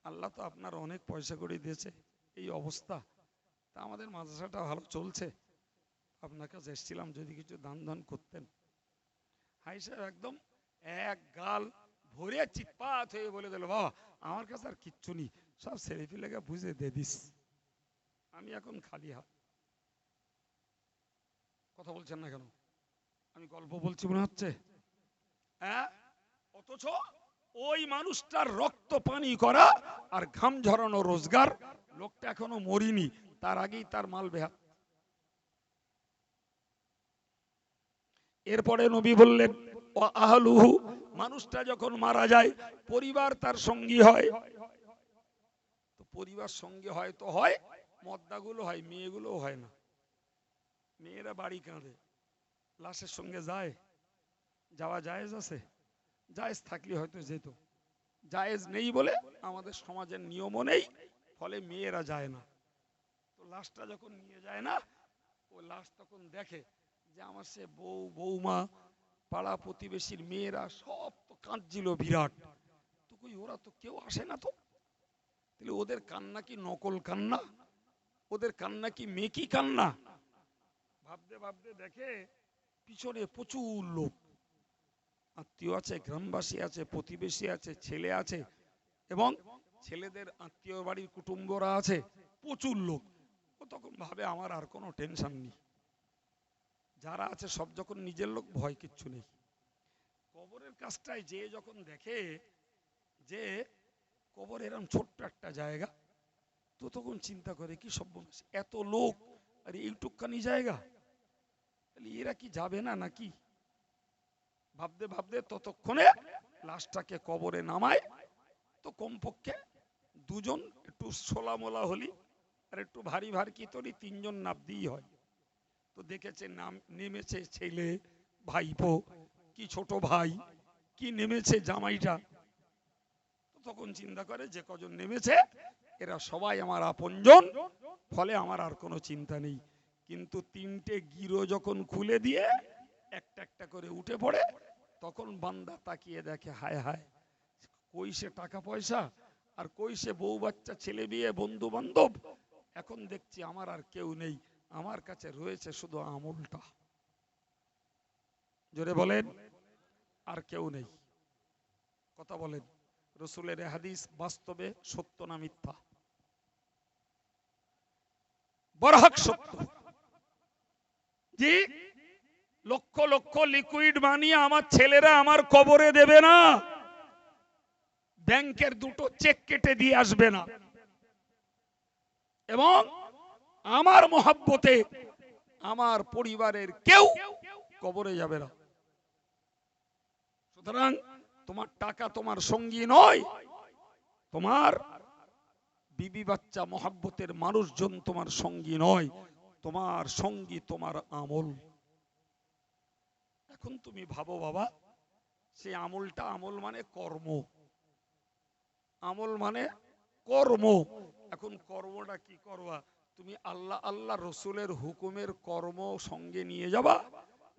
আল্লাহ তো আপনার অনেক পয়সা করে দিয়েছে, এই অবস্থা, তা আমাদের মাদ্রাসাটা ভালো চলছে, আপনার কাছে এসেছিলাম যদি কিছু দান ধান করতেন। হাই সাহেব একদম এক গাল ভরে চিৎপাত হয়ে বলে দিল, বাবা আমার কাছে আর কিচ্ছু নেই, সব ছেলে পিলেকে বুঝে দিয়ে দিস, আমি এখন খালি হাত। কথা বলছেন না কেন? আমি গল্প বলছি মনে হচ্ছে? হ্যাঁ, অথচ ওই মানুষটার রক্ত পানি করা আর ঘাম ঝরানো রোজগার, লোকটা এখনো মরিনি, তার আগেই তার মাল বেহাত। এরপরে নবী বললেন আহলুহু, মানুষটা যখন মারা যায় পরিবার তার সঙ্গী হয়, তো পরিবার সঙ্গে হয় তো হয়, মদ্দাগুলো হয়, মেয়েগুলো হয় না। মেয়েরা বাড়ি কাঁদে, লাশের সঙ্গে যায়, যাওয়া জায়েজ আছে? জায়েজ থাকলে হয়তো যেত, জায়েজ নেই বলে আমাদের সমাজের নিয়মও নেই, ফলে মেয়েরা যায় না। তো লাশটা যখন নিয়ে যায় না, ও লাশ তখন দেখে যে আমার সে বউ বৌমা পাড়া প্রতিবেশীর মেয়েরা সব তো কাঁদছিল বিরাট, তো কই ওরা তো কেউ আসে না, তো তাহলে ওদের কান্না কি নকল কান্না, ওদের কান্না কি মেকি কান্না? ভাবতে ভাবতে দেখে পিছনে প্রচুর লোক, আত্মীয় আছে, গ্রামবাসী আছে, প্রতিবেশী আছে, ছেলে আছে, এবং ছেলেদের আত্মীয় বাড়ির কুটুম্বরা আছে, প্রচুর লোক। ও তখন ভাবে আমার আর কোনো টেনশন নেই, যারা আছে সব যখন নিজের লোক, ভয় কিচ্ছু নেই। কবরের কাজটায় যে যখন দেখে যে কবর এরকম ছোট্ট একটা জায়গা, তো তখন চিন্তা করে কি সব এত লোক আর এইটুকখানি জায়গা, এরা কি যাবে না নাকি ভাবতে ভাবতে ততক্ষণে লাশটাকে কবরে নামায়। তো কমপক্ষে দুজন একটু সোলামোলা হলি আর একটু ভারী ভারী কি তরি তিনজন নাবদিই হয়। তো দেখেছে নাম নেমেছে ছেলে ভাইপো কি ছোট ভাই কি নেমেছে জামাইটা। তখন চিন্তা করে যে কজন নেমেছে এরা সবাই আমার আপনজন, ফলে আমার আর কোনো চিন্তা নেই। কিন্তু তিনটে গিরো যখন খুলে দিয়ে একটা একটা করে উঠে পড়ে, তখন বান্দা তাকিয়ে দেখে হায় হায়, কই সে টাকা পয়সা আর কই সে বউ বাচ্চা ছেলে বিয়ে বন্ধু বান্ধব। এখন দেখছি আমার আর কেউ নেই, আমার কাছে রয়েছে শুধু আমলটা। জোরে বলেন, আর কেউ নেই। কথা বলেন, রসুলের হাদিস বাস্তবে সত্য না মিথ্যা? বরহক সত্য। জি, লক্ষ লক্ষ লিকুইড মানি আমার ছেলেরা আমার কবরে দেবে না, ব্যাংকের দুটো চেক কেটে দিয়ে আসবে না, এবং আমার মহব্বতে আমার পরিবারের কেউ কবরে যাবে না। সুতরাং তোমার টাকা তোমার সঙ্গী নয়, তোমার বিবি বাচ্চা মহব্বতের মানুষজন তোমার সঙ্গী নয়, তোমার সঙ্গী তোমার আমল। এখন তুমি ভাবো বাবা, সেই আমলটা, আমল মানে কর্ম, আমল মানে কর্ম। এখন কর্মটা কি করবা তুমি? আল্লাহ আল্লাহ রসুলের হুকুমের কর্ম সঙ্গে নিয়ে যাবা,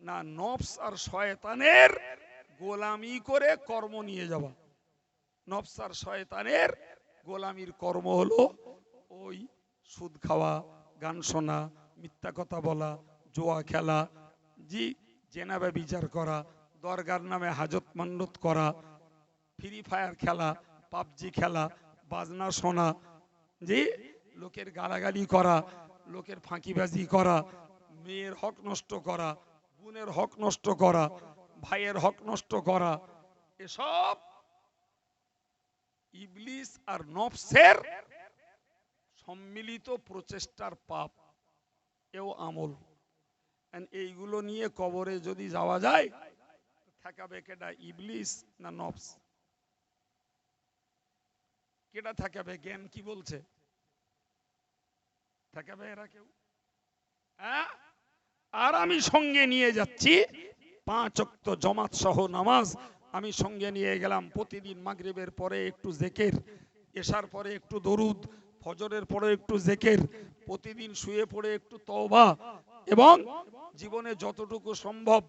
না নফস আর শয়তানের গোলামি করে কর্ম নিয়ে যাবা? নফস আর শয়তানের গোলামির কর্ম হলো ওই সুদ খাওয়া, গান শোনা, মিথ্যা কথা বলা, জুয়া খেলা, জি, জেনাবে বিচার করা, দরগার নামে হাজত মান্নত করা, ফ্রি ফায়ার খেলা, পাবজি খেলা, বাজনা শোনা, জি, লোকের গালাগালি করা, লোকের ফাঁকিবাজি করা, মেয়ের হক নষ্ট করা, বোনের হক নষ্ট করা, ভাইয়ের হক নষ্ট করা, এসব ইবলিস আর নফসের সম্মিলিত প্রচেষ্টার পাপ, এও আমল। এইগুলো নিয়ে কবরে যদি যাওয়া যায়, থাকাবে কেডা, ইবলিস না নফস? কেডা থাকাবে? জ্ঞান কি বলছে? থাকাবে এরা কেউ? হ্যাঁ? আর আমি সঙ্গে নিয়ে যাচ্ছি 5 ওয়াক্ত জামাত সহ নামাজ, আমি সঙ্গে নিয়ে গেলাম প্রতিদিন মাগরিবের পরে একটু জিকির, এশার পরে একটু দরুদ, ফজরের পরে একটু জিকির, প্রতিদিন শুয়ে পড়ে একটু তওবা, এবং জীবনে যতটুকু সম্ভব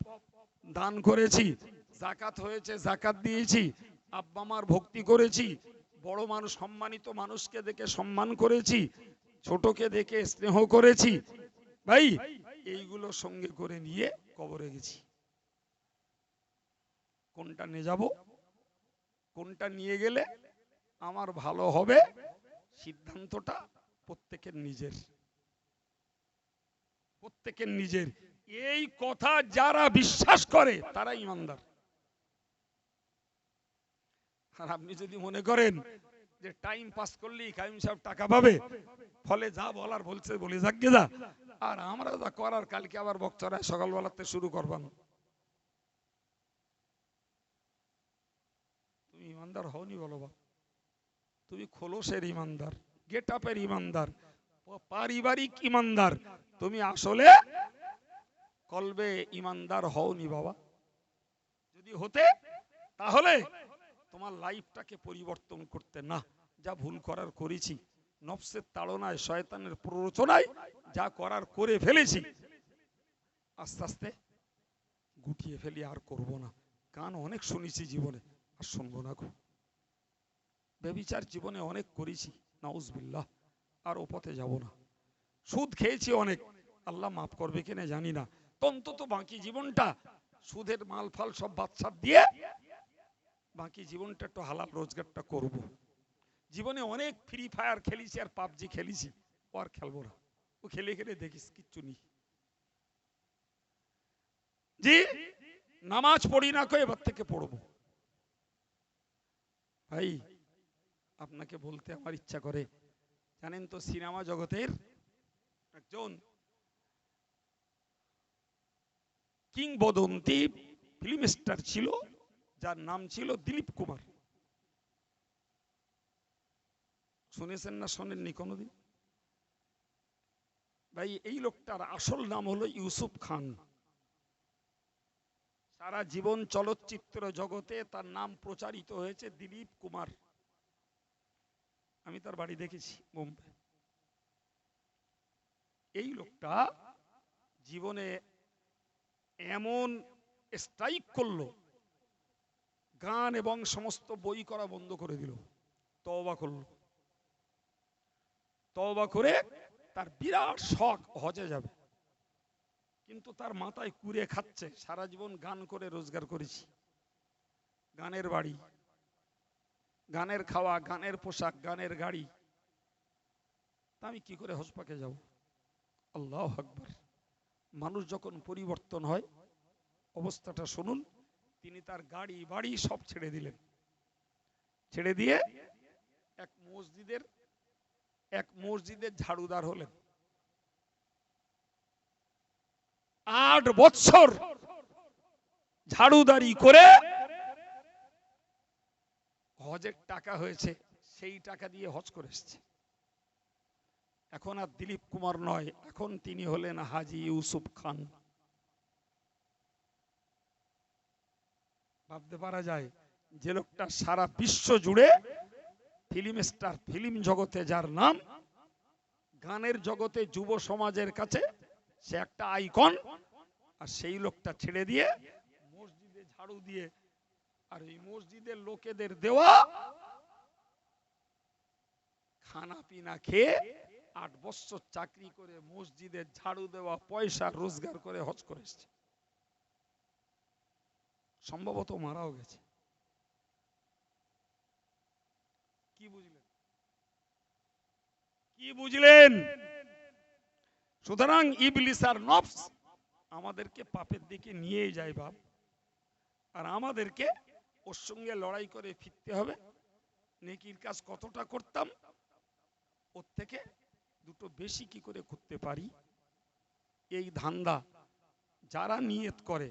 দান করেছি, যাকাত হয়েছে যাকাত দিয়েছি, আব্বা মার ভক্তি করেছি, বড় মানুষ সম্মানিত মানুষকে দেখে সম্মান করেছি, ছোটকে দেখে স্নেহ করেছি, ভাই এইগুলো সঙ্গে করে নিয়ে কবরে গেছি। কোনটা নিয়ে যাব, কোনটা নিয়ে গেলে আমার ভালো হবে, সিদ্ধান্তটা প্রত্যেকের নিজের, প্রত্যেকের নিজের। এই কথা যারা বিশ্বাস করে তারা ইমানদার। আর আপনি যদি মনে করেন যে টাইম পাস করলেই কাইম সাহেব টাকা পাবে, ফলে যা বলার বলছে বলে যাক যা, আর আমরা যা করার কালকে আবার বক্তরা সকালবেলাতে শুরু করবাম, তুমি ইমানদার হওনি বলো বা? তুমি খোলসের ইমানদার, গেট আপের ইমানদার, পারিবারিক ইমানদার, তুমি আসলে কলবে ইমানদার হওনি বাবা। যদি হতে, তাহলে তোমার লাইফটাকে পরিবর্তন করতে, না যা ভুল করার করেছি, নফসের তাড়নায় শয়তানের প্ররোচনায় যা করার করে ফেলেছি, আস্তে আস্তে গুটিয়ে ফেলি, আর করব না। গান অনেক শুনেছি জীবনে, আর শুনবো না গো। ব্যভিচার জীবনে অনেক করেছি, নাউজুবিল্লাহ, আর ও পথে যাব না। সুদ খেয়েছি অনেক, আল্লাহ মাফ করবে কিনা জানি না, অন্তত বাকি জীবনটা সুদের মাল ফাল সব বাদশা দিয়ে বাকি জীবনটা একটু হালাল রোজগারটা করব। জীবনে অনেক ফ্রি ফায়ার খেলেছি আর পাবজি খেলেছি, ও আর খেলবো না। ও খেলে খেলে দেখিস কিচ্ছু নেই। জি, নামাজ পড়ি না কই, এবার থেকে পড়বো। ভাই আপনাকে বলতে আমার ইচ্ছা করে, জানেন তো সিনেমা জগতের একজন কিংবদন্তি ফিল্ম স্টার ছিল, যার নাম ছিল দিলীপ কুমার। শুনেছেন না শোনেননি কোনোদিন? ভাই, এই লোকটার আসল নাম হলো ইউসুফ খান। সারা জীবন চলচ্চিত্র জগতে তার নাম প্রচারিত হয়েছে দিলীপ কুমার। আমি তার বাড়ি দেখেছি মুম্বাই। এই লোকটা জীবনে এমন স্ট্রাইক করলো, গান এবং সমস্ত বই করা বন্ধ করে দিল, তওবা করলো। তওবা করে তার বিরাট শখ হজে যাবে, কিন্তু তার মাথায় কুড়ে খাচ্ছে সারা জীবন গান করে রোজগার করেছি, গানের বাড়ি, গানের খাওয়া, গানের পোশাক, গানের গাড়ি, তা আমি কি করে হজ পাকে যাব? আল্লাহু আকবার। মানুষ যখন পরিবর্তন হয়, অবস্থাটা শুনুন। তিনি তার গাড়ি বাড়ি সব ছেড়ে দিলেন। ছেড়ে দিয়ে এক মসজিদের ঝাড়ুদার হলেন। 8 বছর ঝাড়ুদারি করে হজের টাকা হয়েছে, সেই টাকা দিয়ে হজ করে এসেছে। এখন আর দিলীপ কুমার নয়, এখন তিনি হলেন হাজী ইউসুফ খান। ভাবতে পারা যায় যে লোকটা সারা বিশ্ব জুড়ে ফিল্ম স্টার, ফিল্ম জগতে যার নাম, গানের জগতে যুব সমাজের কাছে সে একটা আইকন, আর সেই লোকটা ছেড়ে দিয়ে মসজিদে ঝাড়ু দিয়ে, আর এই মসজিদের লোকেদের দেওয়া খানা পিনা খেয়ে 8 বছর চাকরি করে মসজিদে ঝাড়ু দেওয়া পয়সা রোজগার করে হজ করে এসেছে। সম্ভবত মারাও গেছে। কি বুঝলেন? কি বুঝলেন? সুতরাং ইবলিস আর নফস আমাদেরকে পাপের দিকে নিয়ে যায় বাপ, আর আমাদেরকে ওর সঙ্গে লড়াই করে ফিরতে হবে। নেকির কাজ কতটা করতাম, ওর থেকে দুটো বেশি কি করে করতে পারি, এই ধান্দা যারা নিয়ত করে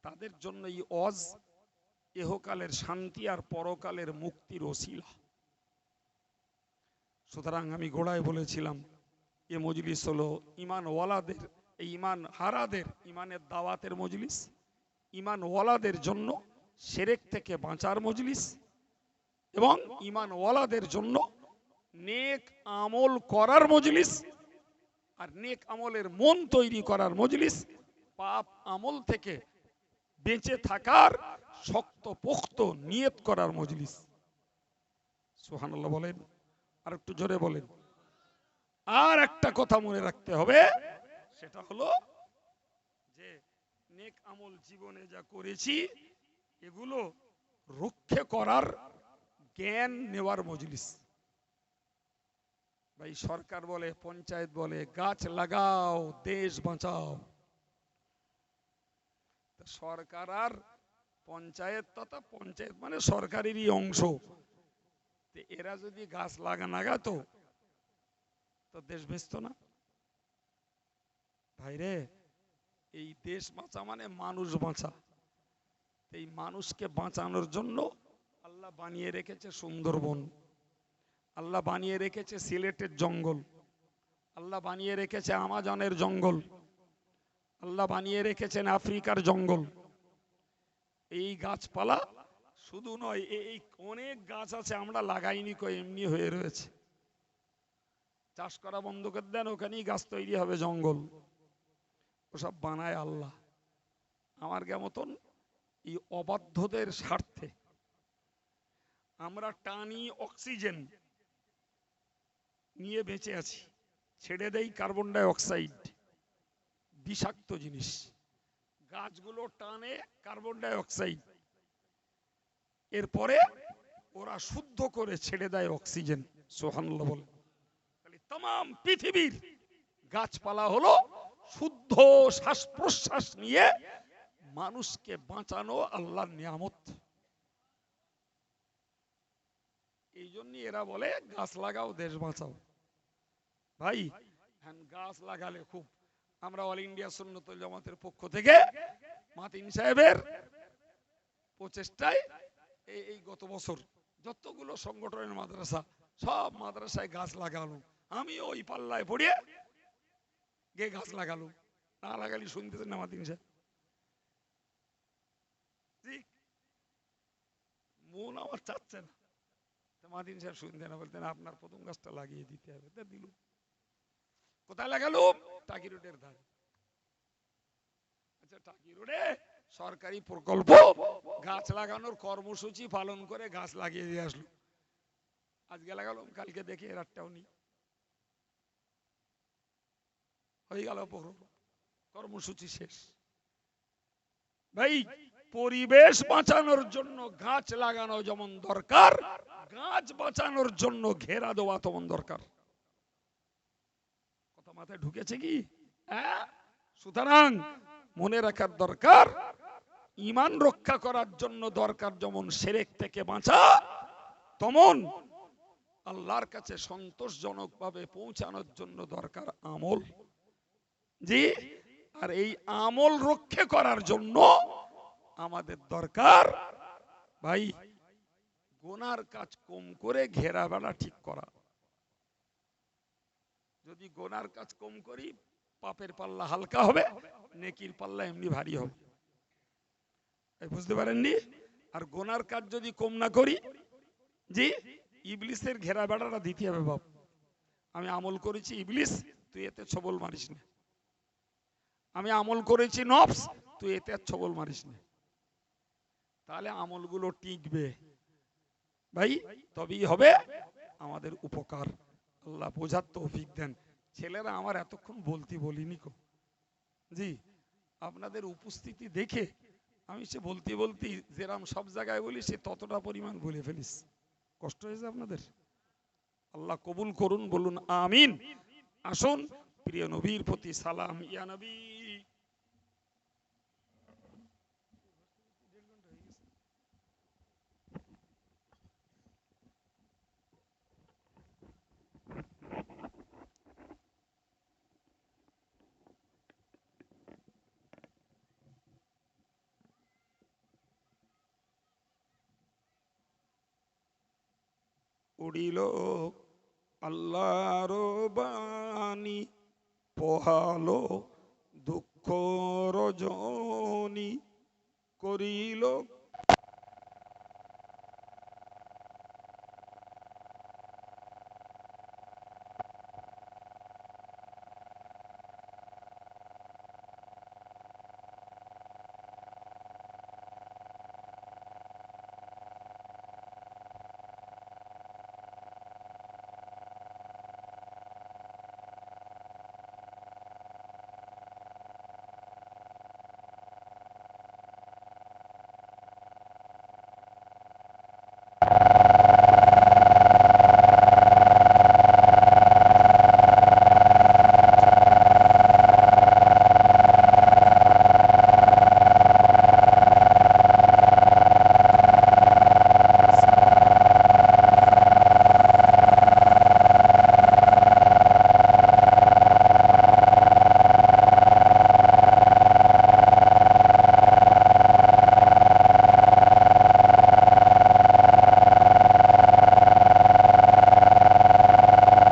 তাদের জন্য এই ওয়াজ ইহকালের শান্তি আর পরকালের মুক্তির ওসিলা। সুতরাং আমি গোড়ায় বলেছিলাম, এ মজলিস হলো ইমান ওয়ালাদের, এই ইমান হারাদের ইমানের দাওয়াতের মজলিস, ইমান ওয়ালাদের জন্য শিরক থেকে বাঁচার মজলিস, এবং ইমান ওয়ালাদের জন্য নেক আমল করার মজলিস, আর নেক আমলের মন তৈরি করার মজলিস, পাপ আমল থেকে বেঁচে থাকার শক্ত পোক্ত নিয়ত করার মজলিস। সুবহানাল্লাহ বলেন, আর একটু জোরে বলেন। আর একটা কথা মনে রাখতে হবে, সেটা হলো যে নেক আমল জীবনে যা করেছি এগুলো রক্ষা করার জ্ঞান নেওয়ার মজলিস। ভাই, সরকার বলে, পঞ্চায়েত বলে গাছ লাগাও দেশ বাঁচাও, সরকার আর পঞ্চায়েত, তথা পঞ্চায়েত মানে সরকারেরই অংশ, এরা যদি গাছ লাগাতো তো দেশ বাঁচত না। ভাইরে, এই দেশ বাঁচা মানে মানুষ বাঁচা। এই মানুষকে বাঁচানোর জন্য আল্লাহ বানিয়ে রেখেছে সুন্দরবন, আল্লাহ বানিয়ে রেখেছে সিলেটের জঙ্গল, আল্লাহ বানিয়ে রেখেছে আমাজনের জঙ্গল, আল্লাহ বানিয়ে রেখেছেন আফ্রিকার জঙ্গল। এই গাছপালা শুধু নয়, এই অনেক গাছ আছে আমরা লাগাইনি, এমনি হয়ে রয়েছে। চাষ করা বন্ধ করে দেন, ওখানেই গাছ তৈরি হবে জঙ্গল। ওসব বানায় আল্লাহ। আমার মতন এই অবাধ্যদের স্বার্থে আমরা টানি অক্সিজেন নিয়ে বেঁচে আছি, ছেড়ে দেই কার্বন ডাই অক্সাইড, বিষাক্ত জিনিস। গাছগুলো টানে কার্বন ডাই অক্সাইড, এরপরে ওরা শুদ্ধ করে ছেড়ে দেয় অক্সিজেন। সুবহানাল্লাহ বলে। তাম পৃথিবীর গাছপালা হলো শুদ্ধ শ্বাস প্রশ্বাস নিয়ে মানুষকে বাঁচানো আল্লাহর নিয়ামত। এই জন্য এরা বলে গাছ লাগাও দেশ বাঁচাও। ভাই, গাছ লাগালে খুব আমরা অল ইন্ডিয়া সুন্নতুল জামাতের পক্ষ থেকে মাতিন সাহেবের প্রচেষ্টায় এই গত বছর যতগুলো সংগঠনের মাদ্রাসা, সব মাদ্রাসায় গাছ লাগালো। আমি ওই পাল্লায় পড়ে গে গাছ লাগালো, না লাগালি শুনতেছেন না মাতিন সাহেব। মন আমার চাচ্ছে না, মাতিন সাহেব শুনতে না, বলতেন আপনার প্রথম গাছটা লাগিয়ে দিতে হবে। তা দিল। কোথায় লাগালো? টাকি রোডের ধারে। আচ্ছা, টাকি রোডে সরকারি প্রকল্প গাছ লাগানোর কর্মসূচি পালন করে গাছ লাগিয়ে দিয়ে আসলো। আজকে লাগালাম, কালকে দেখি এর একটাও নেই। হয়ে গেল কর্মসূচি শেষ। ভাই, পরিবেশ বাঁচানোর জন্য গাছ লাগানো যেমন দরকার, গাছ বাঁচানোর জন্য ঘেরা দেওয়া তেমন দরকার। কথা মাথায় ঢুকেছে কি? সুতরাং মনে রাখার দরকার, ঈমান রক্ষা করার জন্য দরকার যেমন শিরক থেকে বাঁচা, তেমন আল্লাহর কাছে সন্তোষজনক ভাবে পৌঁছানোর জন্য দরকার আমল। জি, আর এই আমল রক্ষা করার জন্য আমাদের দরকার ভাই গুনার কাজ কম করে ঘেরা বেড়া ঠিক করা। যদি গুনার কাজ কম করি, পাপের পাল্লা হালকা হবে, নেকির পাল্লা এমনি ভারী হবে। বুঝতে পারেননি? আর গুনার কাজ যদি কম না করি, জি, ইবলিসের ঘেরা বেড়াটা দিতে হবে। বাপ, আমি আমল করেছি ইবলিস, তুই এতে ছবল মারিস না। আমি আমল করেছি নফস, তুই এতে ছবল মারিস না। তাহলে আমলগুলো টিকবে ভাই, তবেই হবে আমাদের উপকার। আল্লাহ বোঝার তৌফিক দেন। ছেলেরা আমার এতক্ষণ বলতে বলিনি কো, জি, আপনাদের উপস্থিতি দেখে আমি সে বলতে বলতে যেরাম সব জায়গায় বলি, সে ততটা পরিমাণ বলে ফেলিস। কষ্ট হয়েছে আপনাদের? আল্লাহ কবুল করুন, বলুন আমিন। আসুন প্রিয় নবীর প্রতি সালাম। ইয়া নবী। উড়িল আল্লাহর বাণী, পোহালো দুঃখ রজনী, করিল